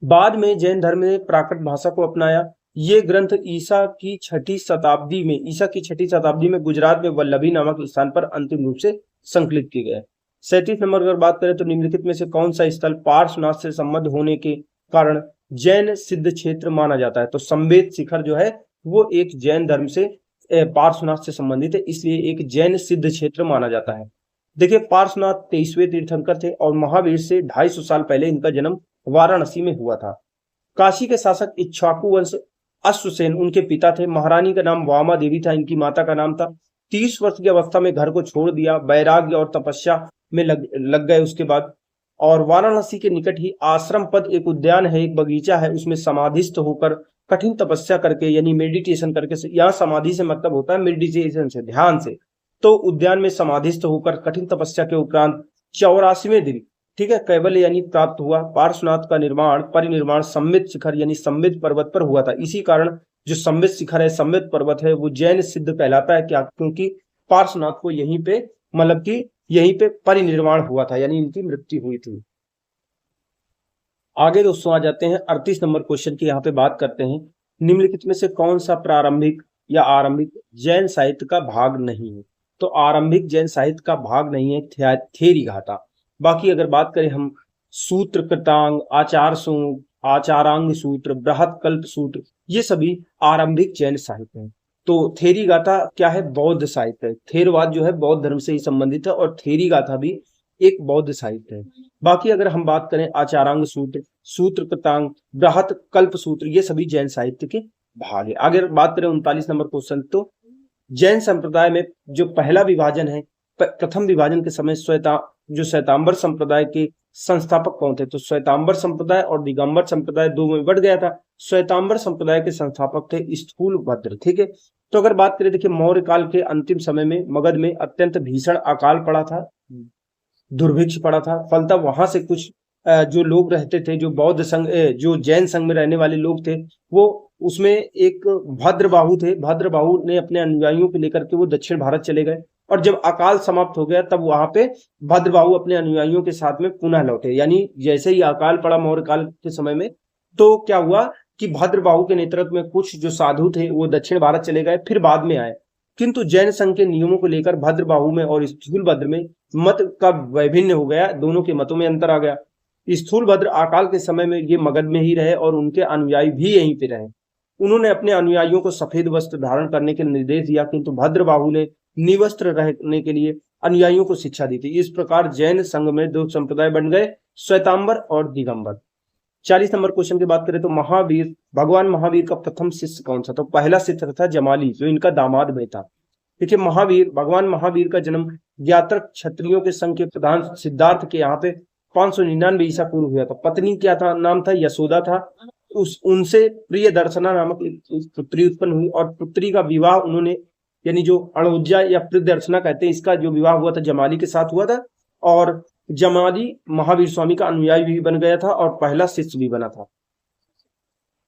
बाद में जैन धर्म ने प्राकृत भाषा को अपनाया। ये ग्रंथ ईसा की छठी शताब्दी में गुजरात में वल्लभी नामक स्थान पर अंतिम रूप से संकलित किए गए। 37 नंबर अगर बात करें तो निम्नलिखित में से कौन सा स्थल पार्श्वनाथ से संबद्ध होने के कारण जैन सिद्ध क्षेत्र माना जाता है? तो संवेद शिखर जो है वो एक जैन धर्म से पार्श्वनाथ से संबंधित है, इसलिए एक जैन सिद्ध क्षेत्र माना जाता है। देखिए पार्श्वनाथ 23वें तीर्थंकर थे और महावीर से 250 साल पहले इनका जन्म वाराणसी में हुआ था। काशी के शासक इक्ष्वाकु वंश अश्वसेन उनके पिता थे। महारानी का नाम वामा देवी था, इनकी माता का नाम था। 30 वर्ष की अवस्था में घर को छोड़ दिया, वैराग्य और तपस्या में लग गए उसके बाद। और वाराणसी के निकट ही आश्रम पद एक उद्यान है, एक बगीचा है, उसमें समाधिस्थ होकर कठिन तपस्या करके, यानी मेडिटेशन करके, यहाँ समाधि से मतलब होता है मेडिटेशन से, ध्यान से, तो उद्यान में समाधिस्थ होकर कठिन तपस्या के उपरांत 84वें दिन, ठीक है, कैवल्य यानी प्राप्त हुआ। पार्श्वनाथ का परिनिर्माण संवित शिखर यानी संवित पर्वत पर हुआ था। इसी कारण जो संवित शिखर है, संवित पर्वत है, वो जैन सिद्ध कहलाता है। क्या? क्योंकि पार्श्वनाथ को यहीं पे मतलब कि यहीं पे परिनिर्वाण हुआ था, यानी इनकी मृत्यु हुई थी। आगे दोस्तों आ जाते हैं 38 नंबर क्वेश्चन की, यहाँ पे बात करते हैं निम्नलिखित में से कौन सा प्रारंभिक या आरंभिक जैन साहित्य का भाग नहीं है? तो आरंभिक जैन साहित्य का भाग नहीं है थेरीगाथा। बाकी अगर बात करें हम सूत्र कृतांग, आचारांग सूत्र, बृहत कल्प सूत्र, ये सभी आरंभिक जैन साहित्य हैं। तो थेरीगाथा क्या है? बौद्ध साहित्य है। थेरवाद जो है बौद्ध धर्म से ही संबंधित है, और थेरीगाथा भी एक बौद्ध साहित्य है। बाकी अगर हम बात करें आचारांग सूत्र, सूत्र कृतांग, बृहत कल्प सूत्र, ये सभी जैन साहित्य के भाग है। अगर बात करें 39 नंबर क्वेश्चन, तो जैन संप्रदाय में जो पहला विभाजन है प्रथम विभाजन के समय जो श्वेतांबर संप्रदाय के संस्थापक कौन थे? तो श्वेतांबर संप्रदाय और दिगंबर संप्रदाय दो में बढ़ गया था। श्वेतांबर संप्रदाय के संस्थापक थे स्थूलभद्र। ठीक है, तो अगर बात करें, देखिए मौर्य काल के अंतिम समय में मगध में अत्यंत भीषण अकाल पड़ा था, दुर्भिक्ष पड़ा था। फलतः वहां से कुछ जो लोग रहते थे, जो बौद्ध संघ जो जैन संघ में रहने वाले लोग थे, वो उसमें एक भद्रबाहु थे। भद्रबाहु ने अपने अनुयायियों को लेकर के वो दक्षिण भारत चले गए, और जब अकाल समाप्त हो गया तब वहां पे भद्रबाहु अपने अनुयायियों के साथ में पुनः लौटे। यानी जैसे ही अकाल पड़ा मौर्य काल के समय में, तो क्या हुआ कि भद्रबाहु के नेतृत्व में कुछ जो साधु थे वो दक्षिण भारत चले गए, फिर बाद में आए। किंतु जैन संघ के नियमों को लेकर भद्रबाहु में और स्थूलभद्र में मत का वैभिन्न हो गया, दोनों के मतों में अंतर आ गया। स्थूलभद्र अकाल के समय में ये मगध में ही रहे और उनके अनुयायी भी यहीं पे रहे। उन्होंने अपने अनुयायियों को सफेद वस्त्र धारण करने के निर्देश दिया, किंतु भद्रबाहु ने निवस्त्र रहने के लिए अनुयायियों को शिक्षा दी थी। इस प्रकार जैन संघ में दो संप्रदाय बन गए, श्वेतांबर और दिगंबर। 40 नंबर क्वेश्चन की बात करें तो भगवान महावीर का प्रथम शिष्य कौन सा? तो पहला शिष्य था जमाली, जो इनका दामाद में था। देखिए भगवान महावीर का जन्म ज्ञातक क्षत्रियों के संघ के प्रधान सिद्धार्थ के यहाँ पे 599 ईसा पूर्व हुआ था। पत्नी क्या था? नाम था यशोदा था। उनसे प्रिय दर्शना नामक एक पुत्री उत्पन्न हुई, और पुत्री का विवाह उन्होंने, यानी जो अणुजा या प्रिय दर्शना कहते हैं, इसका जो विवाह हुआ था जमाली के साथ हुआ था, और जमाली महावीर स्वामी का अनुयायी भी बन गया था और पहला शिष्य भी बना था।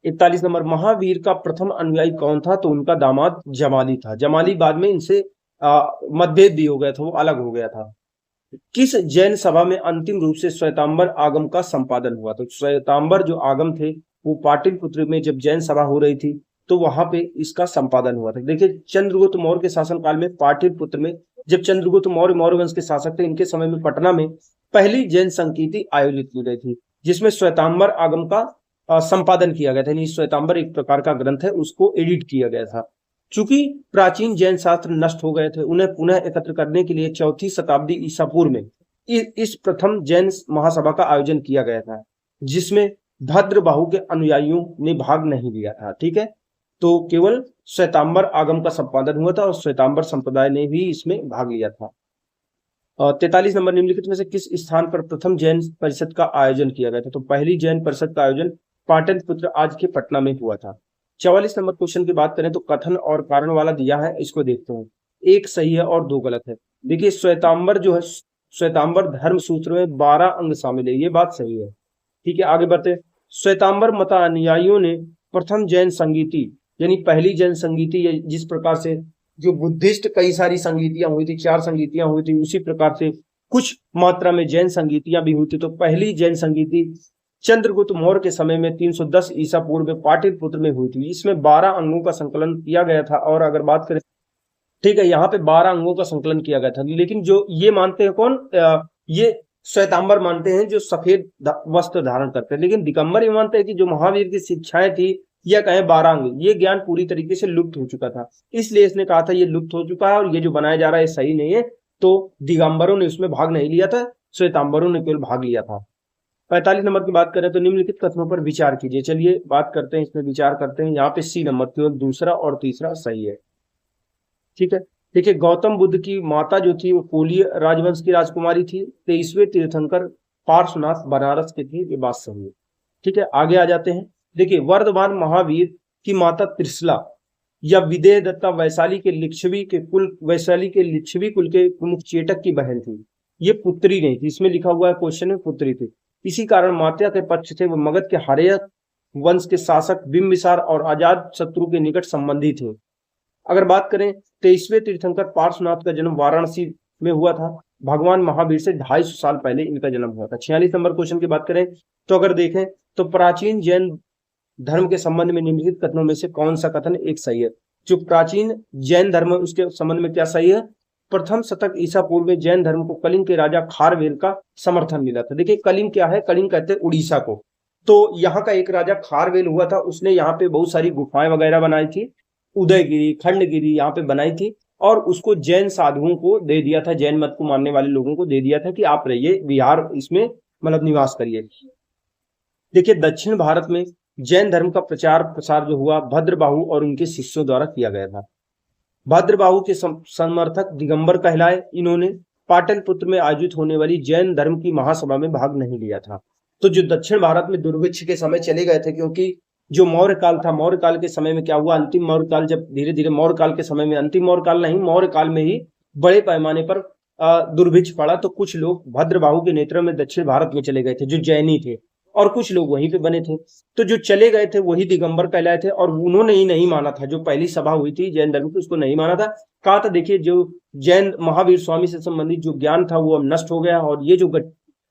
41 नंबर, महावीर का प्रथम अनुयायी कौन था? तो उनका दामाद जमाली था। जमाली बाद में इनसे मतभेद भी हो गया था, वो अलग हो गया था। किस जैन सभा में अंतिम रूप से श्वेतांबर आगम का संपादन हुआ? तो श्वेतांबर जो आगम थे वो पाटलिपुत्र में जब जैन सभा हो रही थी तो वहां पे इसका संपादन हुआ था। देखिए चंद्रगुप्त मौर्य के शासनकाल में पाटलिपुत्र में, जब चंद्रगुप्त मौर्य वंश के शासक थे, इनके समय में पटना में पहली जैन संकीर्ति आयोजित की गई थी, जिसमें श्वेतांबर आगम का संपादन किया गया था। यानी श्वेतांबर एक प्रकार का ग्रंथ है, उसको एडिट किया गया था। चूंकि प्राचीन जैन शास्त्र नष्ट हो गए थे, उन्हें पुनः एकत्र करने के लिए 4वीं शताब्दी ईसा पूर्व में इस प्रथम जैन महासभा का आयोजन किया गया था, जिसमें भद्रबाहु के अनुयायियों ने भाग नहीं लिया था। ठीक है, तो केवल श्वेतांबर आगम का संपादन हुआ था और श्वेतांबर संप्रदाय ने भी इसमें भाग लिया था। 43 नंबर, निम्नलिखित में से किस स्थान पर प्रथम जैन परिषद का आयोजन किया गया था? तो पहली जैन परिषद का आयोजन पाटलिपुत्र आज के पटना में हुआ था। 44 नंबर क्वेश्चन की बात करें तो कथन और कारण वाला दिया है, इसको देखते हैं। एक सही है और दो गलत है। देखिए श्वेतांबर जो है, श्वेतांबर धर्म सूत्र में 12 अंग शामिल है, ये बात सही है। ठीक है, आगे बढ़ते। श्वेतांबर मतानुयायियों ने प्रथम जैन संगीति, यानी पहली जैन संगीति, जिस प्रकार से जो बुद्धिस्ट कई सारी संगीतियां हुई थी, 4 संगीतियां हुई थी, उसी प्रकार से कुछ मात्रा में जैन संगीतियां भी हुई थी। तो पहली जैन संगीति चंद्रगुप्त मौर्य के समय में 310 ईसा पूर्व में पाटलिपुत्र में हुई थी। इसमें 12 अंगों का संकलन किया गया था। और अगर बात करें, ठीक है, यहाँ पे 12 अंगों का संकलन किया गया था, लेकिन जो ये मानते हैं कौन, ये श्वेतांबर मानते हैं जो सफेद वस्त्र धारण करते हैं, लेकिन दिगंबर ये मानते हैं कि जो महावीर की शिक्षाएं थी या कहें 12 अंग, ये ज्ञान पूरी तरीके से लुप्त हो चुका था, इसलिए इसने कहा था ये लुप्त हो चुका है और ये जो बनाया जा रहा है सही नहीं है। तो दिगंबरों ने उसमें भाग नहीं लिया था, श्वेतांबरों ने केवल भाग लिया था। 45 नंबर की बात करें तो निम्नलिखित कथनों पर विचार कीजिए। चलिए बात करते हैं, इसमें विचार करते हैं। यहाँ पे सी नंबर केवल दूसरा और तीसरा सही है। ठीक है, देखिए गौतम बुद्ध की माता जो थी वो कोलीय राजवंश की राजकुमारी थी। 23वें तीर्थंकर पार्श्वनाथ बनारस के थे, ये बात सही है। ठीक है, आगे आ जाते हैं। देखिए वर्धमान महावीर की माता त्रिशला या विदेह दत्ता वैशाली के लिच्छवी कुल के प्रमुख चेटक की बहन थी। ये पुत्री नहीं थी, इसमें लिखा हुआ है क्वेश्चन में पुत्री थी। इसी कारण मात्या के पक्ष थे, वो मगध के हर्यक वंश के शासक बिंबिसार और अजात शत्रु के निकट संबंधी थे। अगर बात करें 23वें तीर्थंकर पार्श्वनाथ का जन्म वाराणसी में हुआ था। भगवान महावीर से 250 साल पहले इनका जन्म हुआ था। 46 नंबर क्वेश्चन की बात करें तो अगर देखें तो प्राचीन जैन धर्म के संबंध में निम्नलिखित कथनों में से कौन सा कथन एक सही है? जो प्राचीन जैन धर्म है उसके संबंध में क्या सही है? प्रथम शतक ईसा पूर्व में जैन धर्म को कलिंग के राजा खारवेल का समर्थन मिला था। देखिए कलिंग क्या है? कलिंग कहते हैं उड़ीसा को। तो यहाँ का एक राजा खारवेल हुआ था, उसने यहाँ पे बहुत सारी गुफाएं वगैरह बनाई थी, उदयगिरी, खंडगिरी यहाँ पे बनाई थी, और उसको जैन साधुओं को दे दिया था, जैन मत को मानने वाले लोगों को दे दिया था कि आप रहिए, विहार इसमें मतलब निवास करिए। देखिए दक्षिण भारत में जैन धर्म का प्रचार प्रसार जो हुआ भद्रबाहु और उनके शिष्यों द्वारा किया गया था। भद्रबाहु के समर्थक दिगंबर कहलाए। इन्होंने पाटलिपुत्र में आयोजित होने वाली जैन धर्म की महासभा में भाग नहीं लिया था। तो जो दक्षिण भारत में दुर्भिक्ष के समय चले गए थे, क्योंकि जो मौर्य काल था, मौर्य काल के समय में क्या हुआ, अंतिम मौर्य काल, जब धीरे धीरे मौर्य काल के समय में, अंतिम मौर्य काल नहीं, मौर्य काल में ही बड़े पैमाने पर दुर्भिक्ष पड़ा, तो कुछ लोग भद्रबाहु के नेतृत्व में दक्षिण भारत में चले गए थे, जो जैनी थे, और कुछ लोग वहीं पे बने थे। तो जो चले गए थे वही दिगंबर कहलाए थे, और उन्होंने ही नहीं माना था, जो पहली सभा हुई थी जैन धर्म की, उसको नहीं माना था। कहा था देखिए, जो जैन महावीर स्वामी से संबंधित जो ज्ञान था वो अब नष्ट हो गया, और ये जो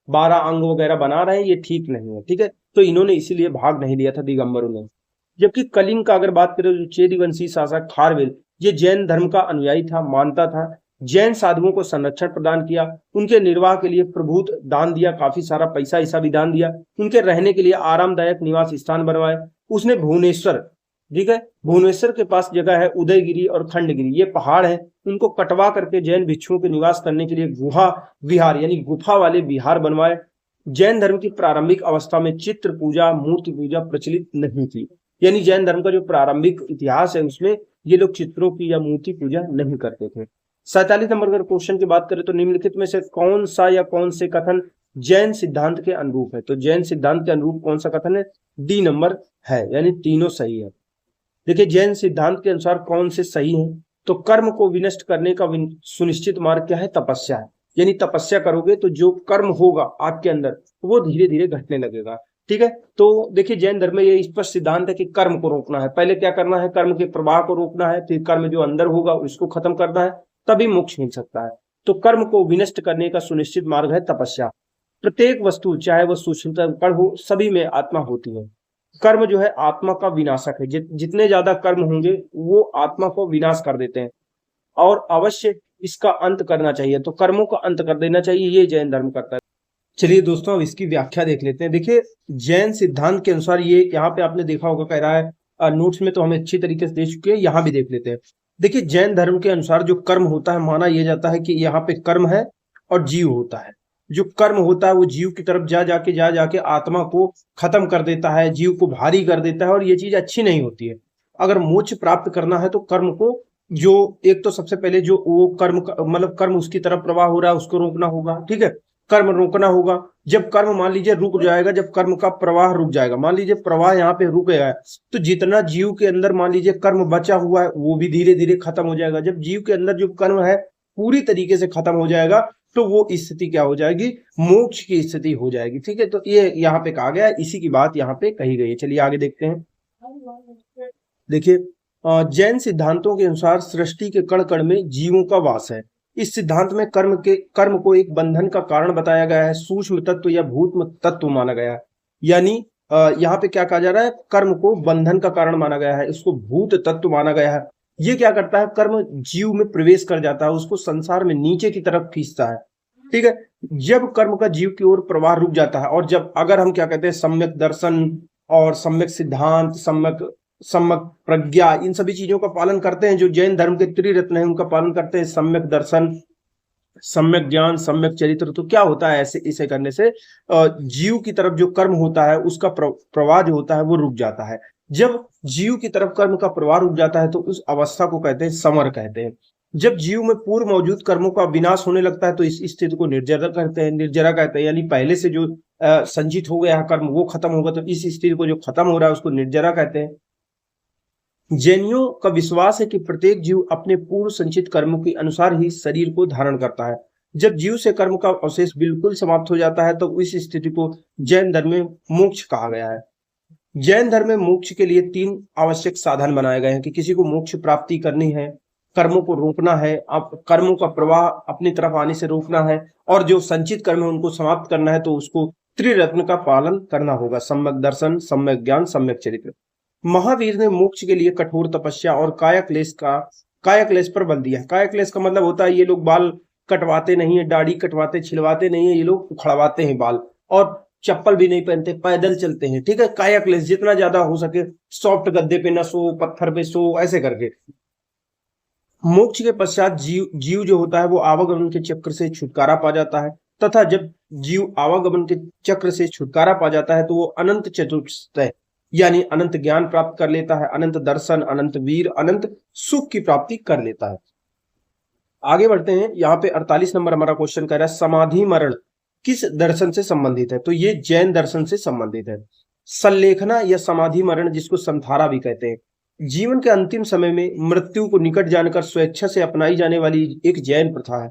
12 अंग वगैरह बना रहे हैं ये ठीक नहीं है, ठीक है। तो इन्होंने इसीलिए भाग नहीं लिया था दिगंबरों ने। जबकि कलिंग का अगर बात करें, जो चेदिवंशी शासक खारवेल, ये जैन धर्म का अनुयायी था, मानता था, जैन साधुओं को संरक्षण प्रदान किया, उनके निर्वाह के लिए प्रभुत दान दिया, काफी सारा पैसा ऐसा भी दान दिया, उनके रहने के लिए आरामदायक निवास स्थान बनवाए। उसने भुवनेश्वर, ठीक है, भुवनेश्वर के पास जगह है उदयगिरी और खंडगिरी, ये पहाड़ है, उनको कटवा करके जैन भिक्षुओं के निवास करने के लिए गुहा विहार यानी गुफा वाले विहार बनवाए। जैन धर्म की प्रारंभिक अवस्था में चित्र पूजा, मूर्ति पूजा प्रचलित नहीं थी, यानी जैन धर्म का जो प्रारंभिक इतिहास है उसमें ये लोग चित्रों की या मूर्ति पूजा नहीं करते थे। 47 नंबर का क्वेश्चन की बात करें तो निम्नलिखित में से कौन सा या कौन से कथन जैन सिद्धांत के अनुरूप है? तो जैन सिद्धांत के अनुरूप कौन सा कथन है? डी नंबर है, यानी तीनों सही है। देखिए, जैन सिद्धांत के अनुसार कौन से सही है? तो कर्म को विनष्ट करने का सुनिश्चित मार्ग क्या है? तपस्या है, यानी तपस्या करोगे तो जो कर्म होगा आपके अंदर वो धीरे धीरे घटने लगेगा, ठीक है। तो देखिए, जैन धर्म में ये स्पष्ट सिद्धांत है कि कर्म को रोकना है। पहले क्या करना है? कर्म के प्रवाह को रोकना है, फिर कर्म जो अंदर होगा उसको खत्म करना है, तभी मोक्ष मिल सकता है। तो कर्म को विनष्ट करने का सुनिश्चित मार्ग है तपस्या। प्रत्येक वस्तु, चाहे वह सूक्ष्मतम कण हो, सभी में आत्मा होती है। कर्म जो है आत्मा का विनाशक है, जितने ज्यादा कर्म होंगे वो आत्मा को विनाश कर देते हैं, और अवश्य इसका अंत करना चाहिए। तो कर्मों का अंत कर देना चाहिए, ये जैन धर्म करता है। चलिए दोस्तों, अब इसकी व्याख्या देख लेते हैं। देखिए, जैन सिद्धांत के अनुसार ये यहाँ पे आपने देखा होगा, कह रहा है नोट्स में तो हमें अच्छी तरीके से दे चुके हैं, यहाँ भी देख लेते हैं। देखिए, जैन धर्म के अनुसार जो कर्म होता है, माना यह जाता है कि यहाँ पे कर्म है और जीव होता है। जो कर्म होता है वो जीव की तरफ जा जाके आत्मा को खत्म कर देता है, जीव को भारी कर देता है, और ये चीज अच्छी नहीं होती है। अगर मोक्ष प्राप्त करना है तो कर्म को, जो एक तो सबसे पहले जो वो कर्म मतलब कर्म उसकी तरफ प्रवाह हो रहा है उसको रोकना होगा, ठीक है, कर्म रोकना होगा। जब कर्म मान लीजिए रुक जाएगा, जब कर्म का प्रवाह रुक जाएगा, मान लीजिए प्रवाह यहाँ पे रुक गया है, तो जितना जीव के अंदर मान लीजिए कर्म बचा हुआ है वो भी धीरे धीरे खत्म हो जाएगा। जब जीव के अंदर जो कर्म है पूरी तरीके से खत्म हो जाएगा तो वो स्थिति क्या हो जाएगी? मोक्ष की स्थिति हो जाएगी, ठीक है। तो ये यहाँ पे कहा गया है, इसी की बात यहाँ पे कही गई है। चलिए आगे देखते हैं। देखिए, जैन सिद्धांतों के अनुसार सृष्टि के कण कण में जीवों का वास है। इस सिद्धांत में कर्म को एक बंधन का कारण बताया गया है, सूक्ष्म तत्व या भूत तत्व माना गया है। यानी यहाँ पे क्या कहा जा रहा है? कर्म को बंधन का कारण माना गया है, इसको भूत तत्व माना गया है। ये क्या करता है? कर्म जीव में प्रवेश कर जाता है, उसको संसार में नीचे की तरफ खींचता है, ठीक है। जब कर्म का जीव की ओर प्रवाह रुक जाता है, और जब अगर हम क्या कहते हैं सम्यक दर्शन और सम्यक सिद्धांत, सम्यक प्रज्ञा, इन सभी चीजों का पालन करते हैं, जो जैन धर्म के त्रिरत्न है उनका पालन करते हैं, सम्यक दर्शन, सम्यक ज्ञान, सम्यक चरित्र, तो क्या होता है ऐसे इसे करने से जीव की तरफ जो कर्म होता है उसका प्रवाह जो होता है वो रुक जाता है। जब जीव की तरफ कर्म का प्रवाह रुक जाता है तो उस अवस्था को कहते हैं समर कहते हैं। जब जीव में पूर्व मौजूद कर्मों का विनाश होने लगता है तो इस स्थिति को निर्जरा कहते हैं, यानी पहले से जो संचित हो गया है कर्म वो खत्म होगा, तो इस स्थिति को जो खत्म हो रहा है उसको निर्जरा कहते हैं। जैनियों का विश्वास है कि प्रत्येक जीव अपने पूर्व संचित कर्मों के अनुसार ही शरीर को धारण करता है। जब जीव से कर्म का अवशेष बिल्कुल समाप्त हो जाता है तो इस स्थिति को जैन धर्म में मोक्ष कहा गया है। जैन धर्म में मोक्ष के लिए 3 आवश्यक साधन बनाए गए हैं कि किसी को मोक्ष प्राप्ति करनी है, कर्मों को रोकना है, कर्मों का प्रवाह अपनी तरफ आने से रोकना है, और जो संचित कर्म है उनको समाप्त करना है तो उसको त्रिरत्न का पालन करना होगा, सम्यक दर्शन, सम्यक ज्ञान, सम्यक चरित्र। महावीर ने मोक्ष के लिए कठोर तपस्या और कायाक्लेश पर बल दिया है। कायाक्लेश का मतलब होता है ये लोग बाल कटवाते नहीं है, दाढ़ी कटवाते छिलवाते नहीं है, ये लोग उखड़वाते हैं बाल, और चप्पल भी नहीं पहनते, पैदल चलते हैं, ठीक है। कायाक्लेश जितना ज्यादा हो सके, सॉफ्ट गद्दे पे न सो, पत्थर पे सो, ऐसे करके। मोक्ष के पश्चात जीव जो होता है वो आवागमन के चक्र से छुटकारा पा जाता है, तथा जब जीव आवागमन के चक्र से छुटकारा पा जाता है तो वो अनंत चतुष्टय यानी अनंत ज्ञान प्राप्त कर लेता है, अनंत दर्शन, अनंत वीर, अनंत सुख की प्राप्ति कर लेता है। आगे बढ़ते हैं, यहाँ पे 48 नंबर हमारा क्वेश्चन कह रहा है समाधि मरण किस दर्शन से संबंधित है? तो ये जैन दर्शन से संबंधित है। संलेखना या समाधि मरण, जिसको संधारा भी कहते हैं, जीवन के अंतिम समय में मृत्यु को निकट जानकर स्वेच्छा से अपनाई जाने वाली एक जैन प्रथा है।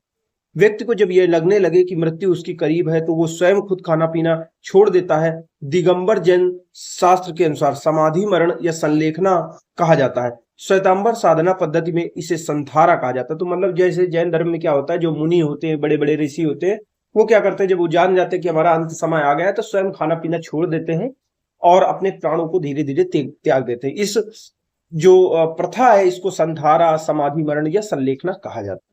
व्यक्ति को जब यह लगने लगे कि मृत्यु उसकी करीब है तो वो स्वयं खुद खाना पीना छोड़ देता है। दिगंबर जैन शास्त्र के अनुसार समाधि मरण या संलेखना कहा जाता है। श्वेतांबर साधना पद्धति में इसे संधारा कहा जाता है। तो मतलब जैसे जैन धर्म में क्या होता है, जो मुनि होते हैं, बड़े बड़े ऋषि होते हैं, वो क्या करते हैं, जब वो जान जाते हैं कि हमारा अंत समय आ गया है तो स्वयं खाना पीना छोड़ देते हैं और अपने प्राणों को धीरे धीरे त्याग देते हैं। इस जो प्रथा है इसको संधारा, समाधि मरण या संलेखना कहा जाता है।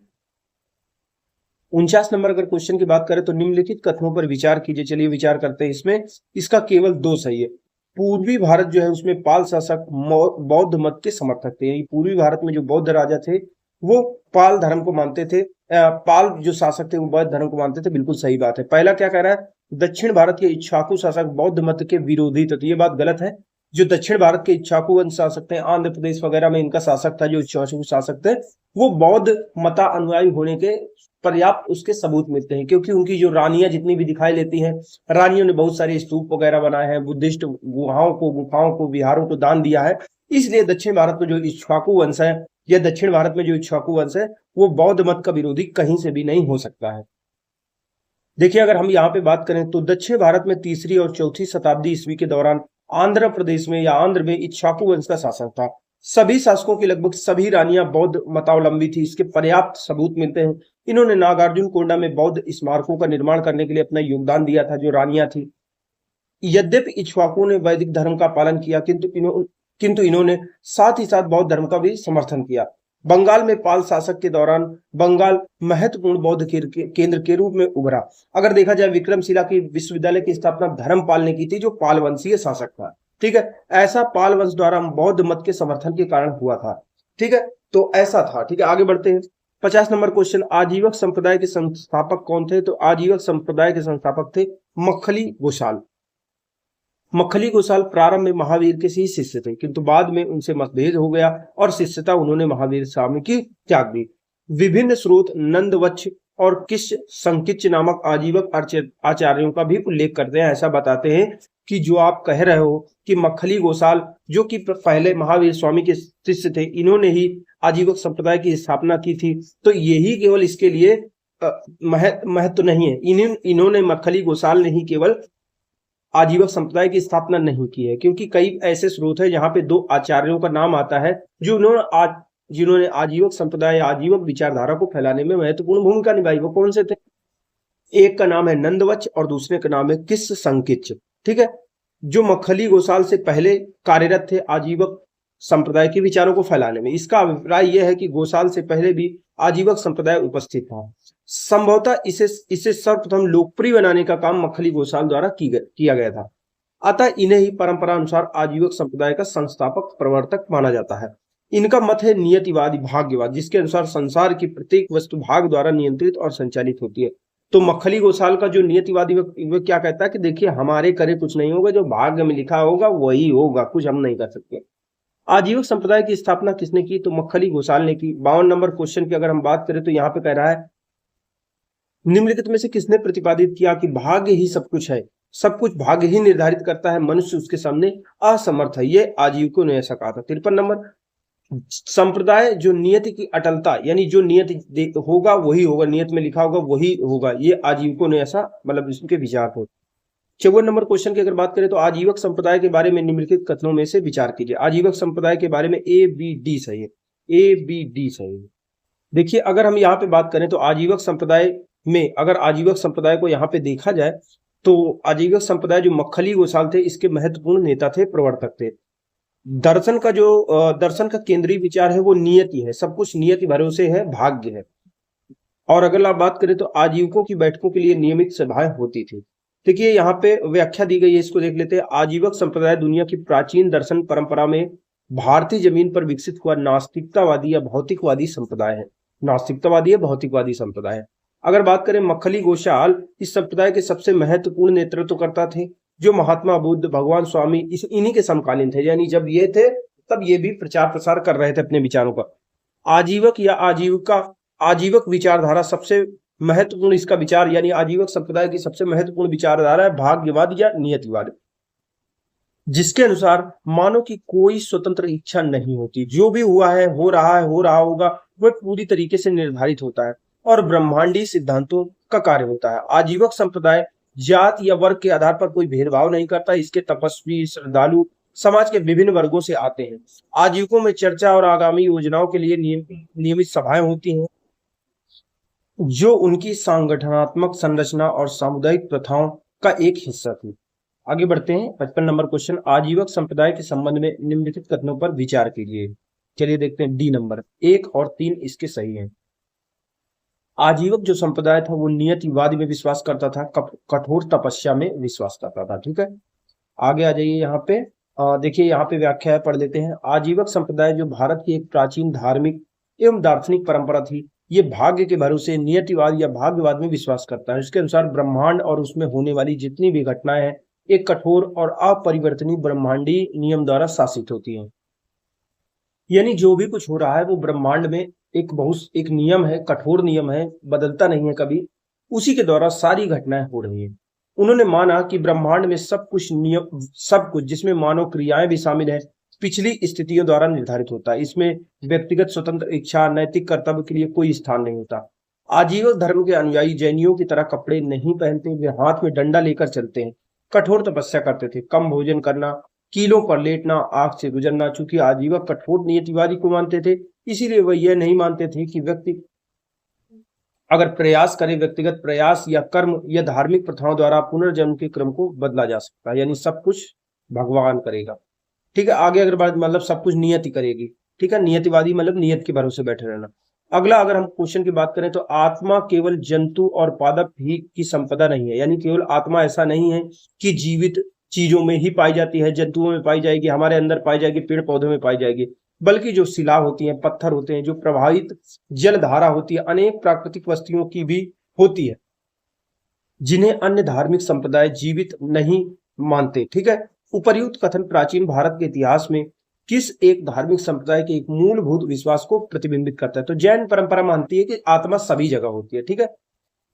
49 नंबर अगर क्वेश्चन की बात करें तो निम्नलिखित कथनों पर विचार कीजिए। चलिए विचार करते हैं इसमें। इसका केवल 2 सही है। पूर्वी भारत जो है उसमें पाल शासक बौद्ध मत के समर्थक थे। पूर्वी भारत में जो बौद्ध राजा थे वो पाल धर्म को मानते थे। पाल जो शासक थे वो बौद्ध धर्म को मानते थे। बिल्कुल सही बात है। पहला क्या कह रहा है, दक्षिण भारत के इक्ष्वाकु शासक बौद्ध मत के विरोधी थे। तो ये बात गलत है। जो दक्षिण भारत के इक्ष्वाकु वंश शासक थे, आंध्र प्रदेश वगैरह में इनका शासक था जो इक्ष्वाकु शासक थे, वो बौद्ध मता अनुयायी होने के पर्याप्त उसके सबूत मिलते हैं, क्योंकि उनकी जो रानियां जितनी भी दिखाई लेती हैं, रानियों ने बहुत सारे स्तूप वगैरह बनाए हैं, बुद्धिस्ट गुफाओं को विहारों को दान दिया है। इसलिए दक्षिण भारत में जो इक्ष्वाकु वंश है या दक्षिण भारत में जो इक्ष्वाकु वंश है वो बौद्ध मत का विरोधी कहीं से भी नहीं हो सकता है। देखिए अगर हम यहाँ पे बात करें तो दक्षिण भारत में 3री और 4ठी शताब्दी ईस्वी के दौरान आंध्र प्रदेश में या आंध्र में इक्ष्वाकु वंश का शासन था। सभी शासकों की लगभग सभी रानियां बौद्ध मतावलंबी थी। इसके पर्याप्त सबूत मिलते हैं। इन्होंने नागार्जुन कोंडा में बौद्ध स्मारकों का निर्माण करने के लिए अपना योगदान दिया था, जो रानियां थी। यद्यपि इक्ष्वाकुओं ने वैदिक धर्म का पालन किया, किंतु इन्होंने साथ ही साथ बौद्ध धर्म का भी समर्थन किया। बंगाल में पाल शासक के दौरान बंगाल महत्वपूर्ण बौद्ध केंद्र के रूप में उभरा। अगर देखा जाए विक्रमशिला की विश्वविद्यालय की स्थापना धर्मपाल ने की थी, जो पाल वंशीय शासक था। ठीक है, ऐसा पाल वंश द्वारा बौद्ध मत के समर्थन के कारण हुआ था। ठीक है, तो ऐसा था। ठीक है, आगे बढ़ते हैं। 50 नंबर क्वेश्चन, आजीवक संप्रदाय के संस्थापक कौन थे? तो आजीवक संप्रदाय के संस्थापक थे मक्खली गोसाल। मक्खली गोसाल प्रारंभ में महावीर के ही शिष्य थे, किंतु बाद में उनसे मतभेद हो गया और शिष्यता उन्होंने महावीर स्वामी की त्याग दी। विभिन्न स्रोत नंदवच्छ और किश संकिच नामक आजीवक आचार्यों का भी उल्लेख करते हैं। ऐसा बताते हैं कि जो आप कह रहे हो कि मक्खली गोसाल जो कि पहले महावीर स्वामी के शिष्य थे, इन्होंने ही आजीवक संप्रदाय की स्थापना की थी, तो यही केवल इसके लिए महत्व नहीं है। इन्होंने मक्खली गोसाल ने ही केवल आजीवक संप्रदाय की स्थापना नहीं की है, क्योंकि कई ऐसे स्रोत है जहां पे 2 आचार्यों का नाम आता है जिन्होंने आजीवक संप्रदाय आजीवक विचारधारा को फैलाने में महत्वपूर्ण भूमिका निभाई। वो कौन से थे? एक का नाम है नंदवच्छ और दूसरे का नाम है किश संकिच। ठीक है, जो मक्खली गोसाल से पहले कार्यरत थे आजीवक संप्रदाय के विचारों को फैलाने में। इसका अभिप्राय यह है कि गोसाल से पहले भी आजीवक संप्रदाय उपस्थित था। संभवतः इसे सर्वप्रथम लोकप्रिय बनाने का काम मक्खली गोसाल द्वारा किया गया था। अतः इन्हें ही परंपरा अनुसार आजीवक संप्रदाय का संस्थापक प्रवर्तक माना जाता है। इनका मत है नियतिवादी भाग्यवाद, जिसके अनुसार संसार की प्रत्येक वस्तु भाग्य द्वारा नियंत्रित और संचालित होती है। तो मक्खली गोसाल का जो नियतिवादी वो क्या कहता है कि देखिए हमारे करे कुछ नहीं होगा, जो भाग्य में लिखा होगा वही होगा, कुछ हम नहीं कर सकते। आजीवक संप्रदाय की स्थापना किसने की? तो मक्खली गोसाल ने की। 52 नंबर क्वेश्चन की अगर हम बात करें तो यहाँ पे कह रहा है निम्नलिखित में से किसने प्रतिपादित किया कि भाग्य ही सब कुछ है, सब कुछ भाग्य ही निर्धारित करता है, मनुष्य उसके सामने असमर्थ है। ये आजीवकों ने ऐसा कहा था। 53 नंबर, संप्रदाय जो नियति की अटलता, यानी जो नियत होगा वही होगा, नियत में लिखा होगा वही होगा, ये आजीवकों ने ऐसा मतलब इसके विचार थे। 54 नंबर क्वेश्चन की अगर बात करें तो आजीवक संप्रदाय के बारे में निम्नलिखित कथनों में से विचार कीजिए। आजीवक संप्रदाय के बारे में ए बी डी सही है, ए बी डी सही है। देखिए अगर हम यहाँ पे बात करें तो आजीवक संप्रदाय में, अगर आजीवक संप्रदाय को यहाँ पे देखा जाए तो आजीवक संप्रदाय जो मक्खली गोसाल थे इसके महत्वपूर्ण नेता थे, प्रवर्तक थे। दर्शन का केंद्रीय विचार है वो नियति है, सब कुछ नियति भरोसे है, भाग्य है। और अगर आप बात करें तो आजीवकों की बैठकों के लिए नियमित सभाएं होती थी। देखिए यहाँ पे व्याख्या दी गई है, इसको देख लेते हैं। आजीवक संप्रदाय दुनिया की प्राचीन दर्शन परंपरा में भारतीय जमीन पर विकसित हुआ नास्तिकतावादी या भौतिकवादी संप्रदाय है। नास्तिकतावादी या भौतिकवादी संप्रदाय है। अगर बात करें मक्खली गोसाल इस संप्रदाय के सबसे महत्वपूर्ण नेतृत्वकर्ता थे। जो महात्मा बुद्ध, भगवान स्वामी इन्हीं के समकालीन थे, यानी जब ये थे तब ये भी प्रचार प्रसार कर रहे थे अपने विचारों का। आजीवक या आजीविका, आजीवक विचारधारा सबसे महत्वपूर्ण, इसका विचार यानी आजीवक संप्रदाय की सबसे महत्वपूर्ण विचारधारा है भाग्यवाद या नियतिवाद, जिसके अनुसार मानव की कोई स्वतंत्र इच्छा नहीं होती, जो भी हुआ है, हो रहा है, हो रहा होगा, वह पूरी तरीके से निर्धारित होता है और ब्रह्मांडीय सिद्धांतों का कार्य होता है। आजीवक संप्रदाय जात या वर्ग के आधार पर कोई भेदभाव नहीं करता। इसके तपस्वी, श्रद्धालु समाज के विभिन्न वर्गों से आते हैं। आजीवकों में चर्चा और आगामी योजनाओं के लिए नियमित सभाएं होती हैं, जो उनकी संगठनात्मक संरचना और सामुदायिक प्रथाओं का एक हिस्सा थी। आगे बढ़ते हैं। 55 नंबर क्वेश्चन, आजीवक संप्रदाय के संबंध में निम्नलिखित कथनों पर विचार कीजिए। चलिए देखते हैं डी नंबर, 1 और 3 इसके सही हैं। आजीवक जो संप्रदाय था वो नियतिवाद में विश्वास करता था, कठोर तपस्या में विश्वास करता था। ठीक है, आगे आ जाइए। यहाँ पे देखिए, यहाँ पे व्याख्या है, पढ़ लेते हैं। आजीवक संप्रदाय जो भारत की एक प्राचीन धार्मिक एवं दार्शनिक परंपरा थी, ये भाग्य के भरोसे नियतिवाद या भाग्यवाद में विश्वास करता है। इसके अनुसार ब्रह्मांड और उसमें होने वाली जितनी भी घटनाएं हैं एक कठोर और अपरिवर्तनीय ब्रह्मांडीय नियम द्वारा शासित होती हैं। यानी जो भी कुछ हो रहा है वो ब्रह्मांड में एक नियम है, कठोर नियम है, बदलता नहीं है कभी, उसी के द्वारा सारी घटनाएं हो रही हैं। उन्होंने माना कि ब्रह्मांड में सब कुछ जिसमें मानव क्रियाएं भी शामिल है, पिछली स्थितियों द्वारा निर्धारित होता है। इसमें व्यक्तिगत स्वतंत्र इच्छा, नैतिक कर्तव्य के लिए कोई स्थान नहीं होता। आजीवक धर्म के अनुयायी जैनियों की तरह कपड़े नहीं पहनते, वे हाथ में डंडा लेकर चलते हैं, कठोर तपस्या करते थे, कम भोजन करना, कीलों पर लेटना, आग से गुजरना। चूंकि आजीवक कठोर नियतिवादी को मानते थे, इसीलिए वह यह नहीं मानते थे कि व्यक्ति अगर प्रयास करे, व्यक्तिगत प्रयास या कर्म या धार्मिक प्रथाओं द्वारा पुनर्जन्म के क्रम को बदला जा सकता है, यानी सब कुछ भगवान करेगा। ठीक है, आगे अगर बात मतलब सब कुछ नियति करेगी। ठीक है, नियतिवादी मतलब नियत के भरोसे बैठे रहना। अगला अगर हम क्वेश्चन की बात करें तो आत्मा केवल जंतु और पादप ही की संपदा नहीं है, यानी केवल आत्मा ऐसा नहीं है कि जीवित चीजों में ही पाई जाती है, जंतुओं में पाई जाएगी, हमारे अंदर पाई जाएगी, पेड़ पौधों में पाई जाएगी, बल्कि जो शिला होती है, पत्थर होते हैं, जो प्रवाहित जल धारा होती है, अनेक प्राकृतिक वस्तुओं की भी होती है, जिन्हें अन्य धार्मिक संप्रदाय जीवित नहीं मानते। ठीक है, उपर्युक्त कथन प्राचीन भारत के इतिहास में किस एक धार्मिक संप्रदाय के एक मूलभूत विश्वास को प्रतिबिंबित करता है? तो जैन परंपरा मानती है कि आत्मा सभी जगह होती है। ठीक है,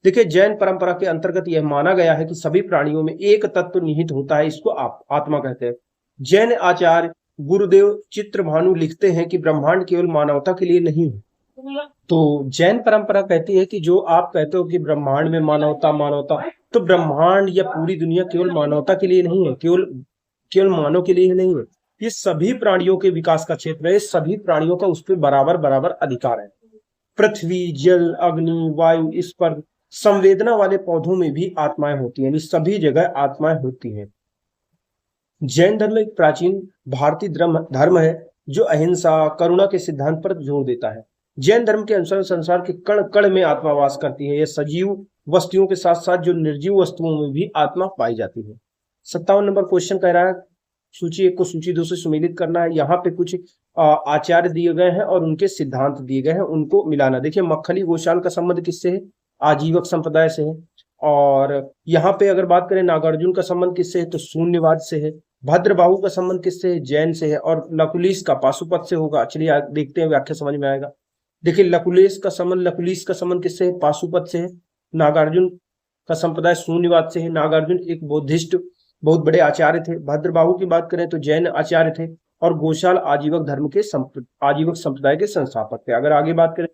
देखिए जैन परंपरा के अंतर्गत यह माना गया है कि सभी प्राणियों में एक तत्व निहित होता है, इसको आत्मा कहते हैं। जैन आचार्य गुरुदेव चित्रभानु लिखते हैं कि ब्रह्मांड केवल मानवता के लिए नहीं है। तो जैन परंपरा कहती है कि जो आप कहते हो कि ब्रह्मांड में मानवता, तो ब्रह्मांड या पूरी दुनिया केवल मानवता के लिए नहीं है, केवल मानव के लिए नहीं है, ये सभी प्राणियों के विकास का क्षेत्र है, सभी प्राणियों का उस पर बराबर अधिकार है। पृथ्वी, जल, अग्नि, वायु, इस पर संवेदना वाले पौधों में भी आत्माएं होती हैं, सभी जगह आत्माएं होती हैं। जैन धर्म एक प्राचीन भारतीय धर्म है जो अहिंसा, करुणा के सिद्धांत पर जोर देता है। जैन धर्म के अनुसार संसार के कण कण में आत्मा वास करती है। यह सजीव वस्तुओं के साथ साथ जो निर्जीव वस्तुओं में भी आत्मा पाई जाती है। 57 नंबर क्वेश्चन कह रहा है सूची 1 को सूची 2 से सुमेलित करना है। यहाँ पे कुछ आचार्य दिए गए हैं और उनके सिद्धांत दिए गए हैं, उनको मिलाना। देखिए मक्खली घोषाल का संबंध किससे है? आजीवक संप्रदाय से है। और यहाँ पे अगर बात करें नागार्जुन का संबंध किससे है? तो शून्यवाद से है। भद्रबाहु का संबंध किससे है? जैन से है। और लकुलिश का पाशुपत से होगा। चलिए देखते हैं, व्याख्या समझ में आएगा। देखिए लकुलिश का संबंध किससे है? पाशुपत से है। नागार्जुन का संप्रदाय शून्यवाद से है। नागार्जुन एक बौद्धिस्ट बहुत बड़े आचार्य थे। भद्रबाहु की बात करें तो जैन आचार्य थे। और घोषाल आजीवक धर्म के आजीवक संप्रदाय के संस्थापक थे। अगर आगे बात करें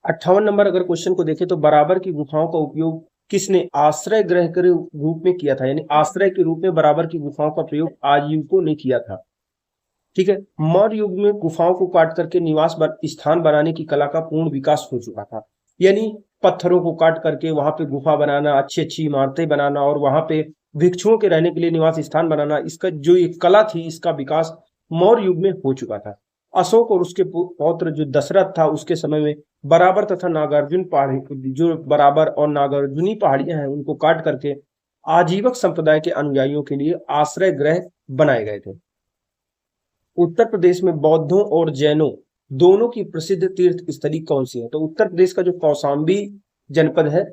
58 नंबर अगर क्वेश्चन को देखें तो बराबर की गुफाओं का उपयोग किसने आश्रय गृह के रूप में किया था? यानी आश्रय के रूप में बराबर की गुफाओं का प्रयोग आजीवकों ने किया था। ठीक है, मौर्य युग में गुफाओं को काट करके निवास स्थान बनाने की कला का पूर्ण विकास हो चुका था। यानी पत्थरों को काट करके वहां पे गुफा बनाना, अच्छी अच्छी इमारतें बनाना और वहां पे भिक्षुओं के रहने के लिए निवास स्थान बनाना, इसका जो एक कला थी, इसका विकास मौर्य युग में हो चुका था। अशोक और उसके पौत्र जो दशरथ था, उसके समय में बराबर तथा नागार्जुन पहाड़ी, जो बराबर और नागार्जुनी पहाड़ियां हैं, उनको काट करके आजीवक संप्रदाय के अनुयायियों के लिए आश्रय गृह बनाए गए थे। उत्तर प्रदेश में बौद्धों और जैनों दोनों की प्रसिद्ध तीर्थ स्थली कौन सी है? तो उत्तर प्रदेश का जो कौशाम्बी जनपद है,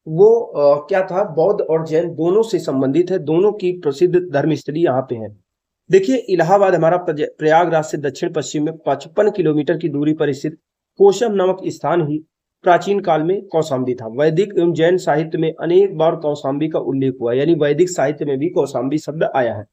वो क्या था, बौद्ध और जैन दोनों से संबंधित है, दोनों की प्रसिद्ध धर्मस्थली यहाँ पे है। देखिए इलाहाबाद हमारा प्रयागराज से दक्षिण पश्चिम में 55 किलोमीटर की दूरी पर स्थित कोशम नामक स्थान ही प्राचीन काल में कौशाम्बी था। वैदिक एवं जैन साहित्य में अनेक बार कौशाम्बी का उल्लेख हुआ, यानी वैदिक साहित्य में भी कौशाम्बी शब्द आया है।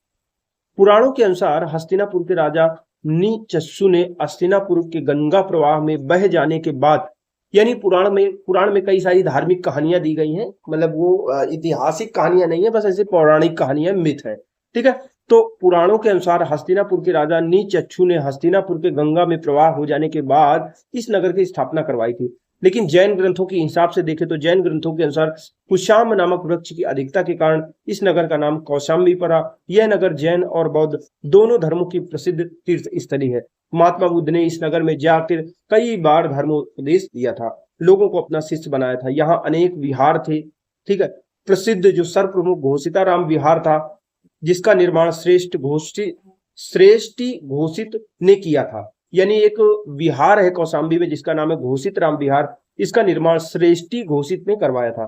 पुराणों के अनुसार हस्तिनापुर के राजा नीचस्सु ने हस्तिनापुर के गंगा प्रवाह में बह जाने के बाद, यानी पुराण में कई सारी धार्मिक कहानियां दी गई हैं, मतलब वो ऐतिहासिक कहानियां नहीं है, बस ऐसे पौराणिक कहानियां, मिथ है, ठीक है। तो पुराणों के अनुसार हस्तिनापुर के राजा नीचच्छु ने हस्तिनापुर के गंगा में प्रवाह हो जाने के बाद इस नगर की स्थापना करवाई थी। लेकिन जैन ग्रंथों के हिसाब से देखें तो जैन ग्रंथों के अनुसार कुशाम नामक वृक्ष की अधिकता के कारण इस नगर का नाम कौशाम्बी पड़ा। यह नगर जैन और बौद्ध दोनों धर्मों की प्रसिद्ध तीर्थ स्थली है। महात्मा बुद्ध ने इस नगर में जाकर कई बार धर्मोपदेश दिया था, लोगों को अपना शिष्य बनाया था। यहाँ अनेक विहार थे, ठीक है। प्रसिद्ध जो सर्वप्रमुख घोषिताराम विहार था, जिसका निर्माण श्रेष्ठी घोषित ने किया था, यानी एक विहार है कौशाम्बी में जिसका नाम है घोषित राम विहार, इसका निर्माण श्रेष्ठी घोषित ने करवाया था।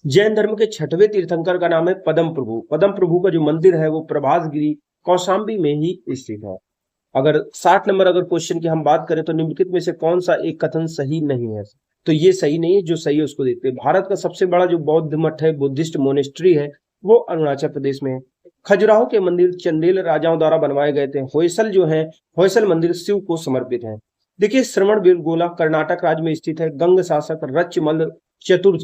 जैन धर्म के छठवें तीर्थंकर का नाम है पदम प्रभु। पदम प्रभु का जो मंदिर है वो प्रभासगिरी कौशाम्बी में ही स्थित है। अगर 60 नंबर अगर क्वेश्चन की हम बात करें तो निम्नलिखित में से कौन सा एक कथन सही नहीं है, तो ये सही नहीं है, जो सही है उसको देखते हैं। भारत का सबसे बड़ा जो बौद्ध मठ है, बुद्धिस्ट मोनेस्ट्री है, वो अरुणाचल प्रदेश में है। खजुराहो के मंदिर चंदेल राजाओं द्वारा बनवाए गए थे। होयसल जो है, होयसल मंदिर शिव को समर्पित है। देखिए श्रवणबेलगोला कर्नाटक राज्य में स्थित है। गंग शासक रचमल चतुर्थ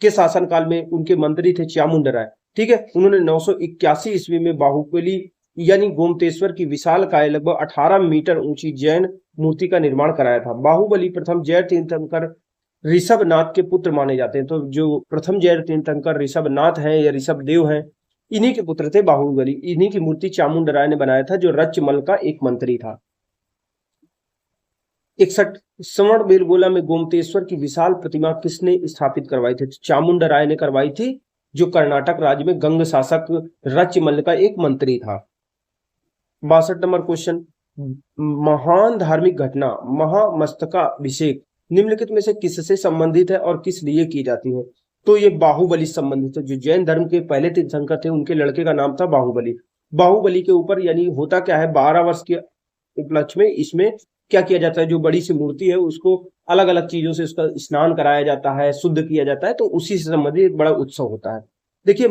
के शासनकाल में उनके मंत्री थे चामुंडराय, ठीक है। उन्होंने 981 ईस्वी में बाहुबली यानी गोमतेश्वर की विशालकाय लगभग 18 मीटर ऊंची जैन मूर्ति का निर्माण कराया था। बाहुबली प्रथम जैन तीर्थंकर ऋषभनाथ के पुत्र माने जाते हैं। तो जो प्रथम जैन तीर्थंकर ऋषभनाथ हैं या ऋषभ देव हैं, इन्हीं के पुत्र थे बाहुबली। इन्हीं की मूर्ति चामुंडराय ने बनाया था, जो रचमल का एक मंत्री था। 61 श्रवणबेलगोला में गोमतेश्वर की विशाल प्रतिमा किसने स्थापित करवाई थी? चामुंडराय ने करवाई थी, जो कर्नाटक राज्य में गंग शासक रचमल का एक मंत्री था। 62 नंबर क्वेश्चन, महान धार्मिक घटना महामस्तकाभिषेक निम्नलिखित में से किससे संबंधित है और किस लिए की जाती है? तो ये बाहुबली संबंधित है। जो जैन धर्म के पहले तीर्थंकर थे उनके लड़के का नाम था बाहुबली। बाहुबली के ऊपर यानी होता क्या है, 12 वर्ष के उपलक्ष्य में इसमें क्या किया जाता है, जो बड़ी सी मूर्ति है उसको अलग अलग चीजों से उसका स्नान कराया जाता है, शुद्ध किया जाता है, तो उसी से संबंधित एक बड़ा उत्सव होता है। देखिए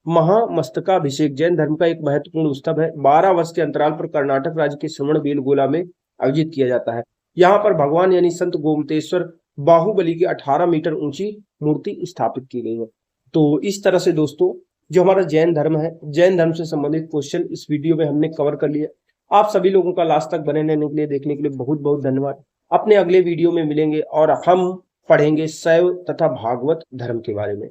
महामस्तकाभिषेक जैन धर्म का एक महत्वपूर्ण उत्सव है। 12 वर्ष के अंतराल पर कर्नाटक राज्य के श्रवणबेलगोला में आयोजित किया जाता है। यहाँ पर भगवान यानी संत गोमतेश्वर बाहुबली की 18 मीटर ऊंची मूर्ति स्थापित की गई है। तो इस तरह से दोस्तों जो हमारा जैन धर्म है, जैन धर्म से संबंधित क्वेश्चन इस वीडियो में हमने कवर कर लिया। आप सभी लोगों का लास्ट तक बने रहने के लिए, देखने के लिए बहुत बहुत धन्यवाद। अपने अगले वीडियो में मिलेंगे और हम पढ़ेंगे शैव तथा भागवत धर्म के बारे में।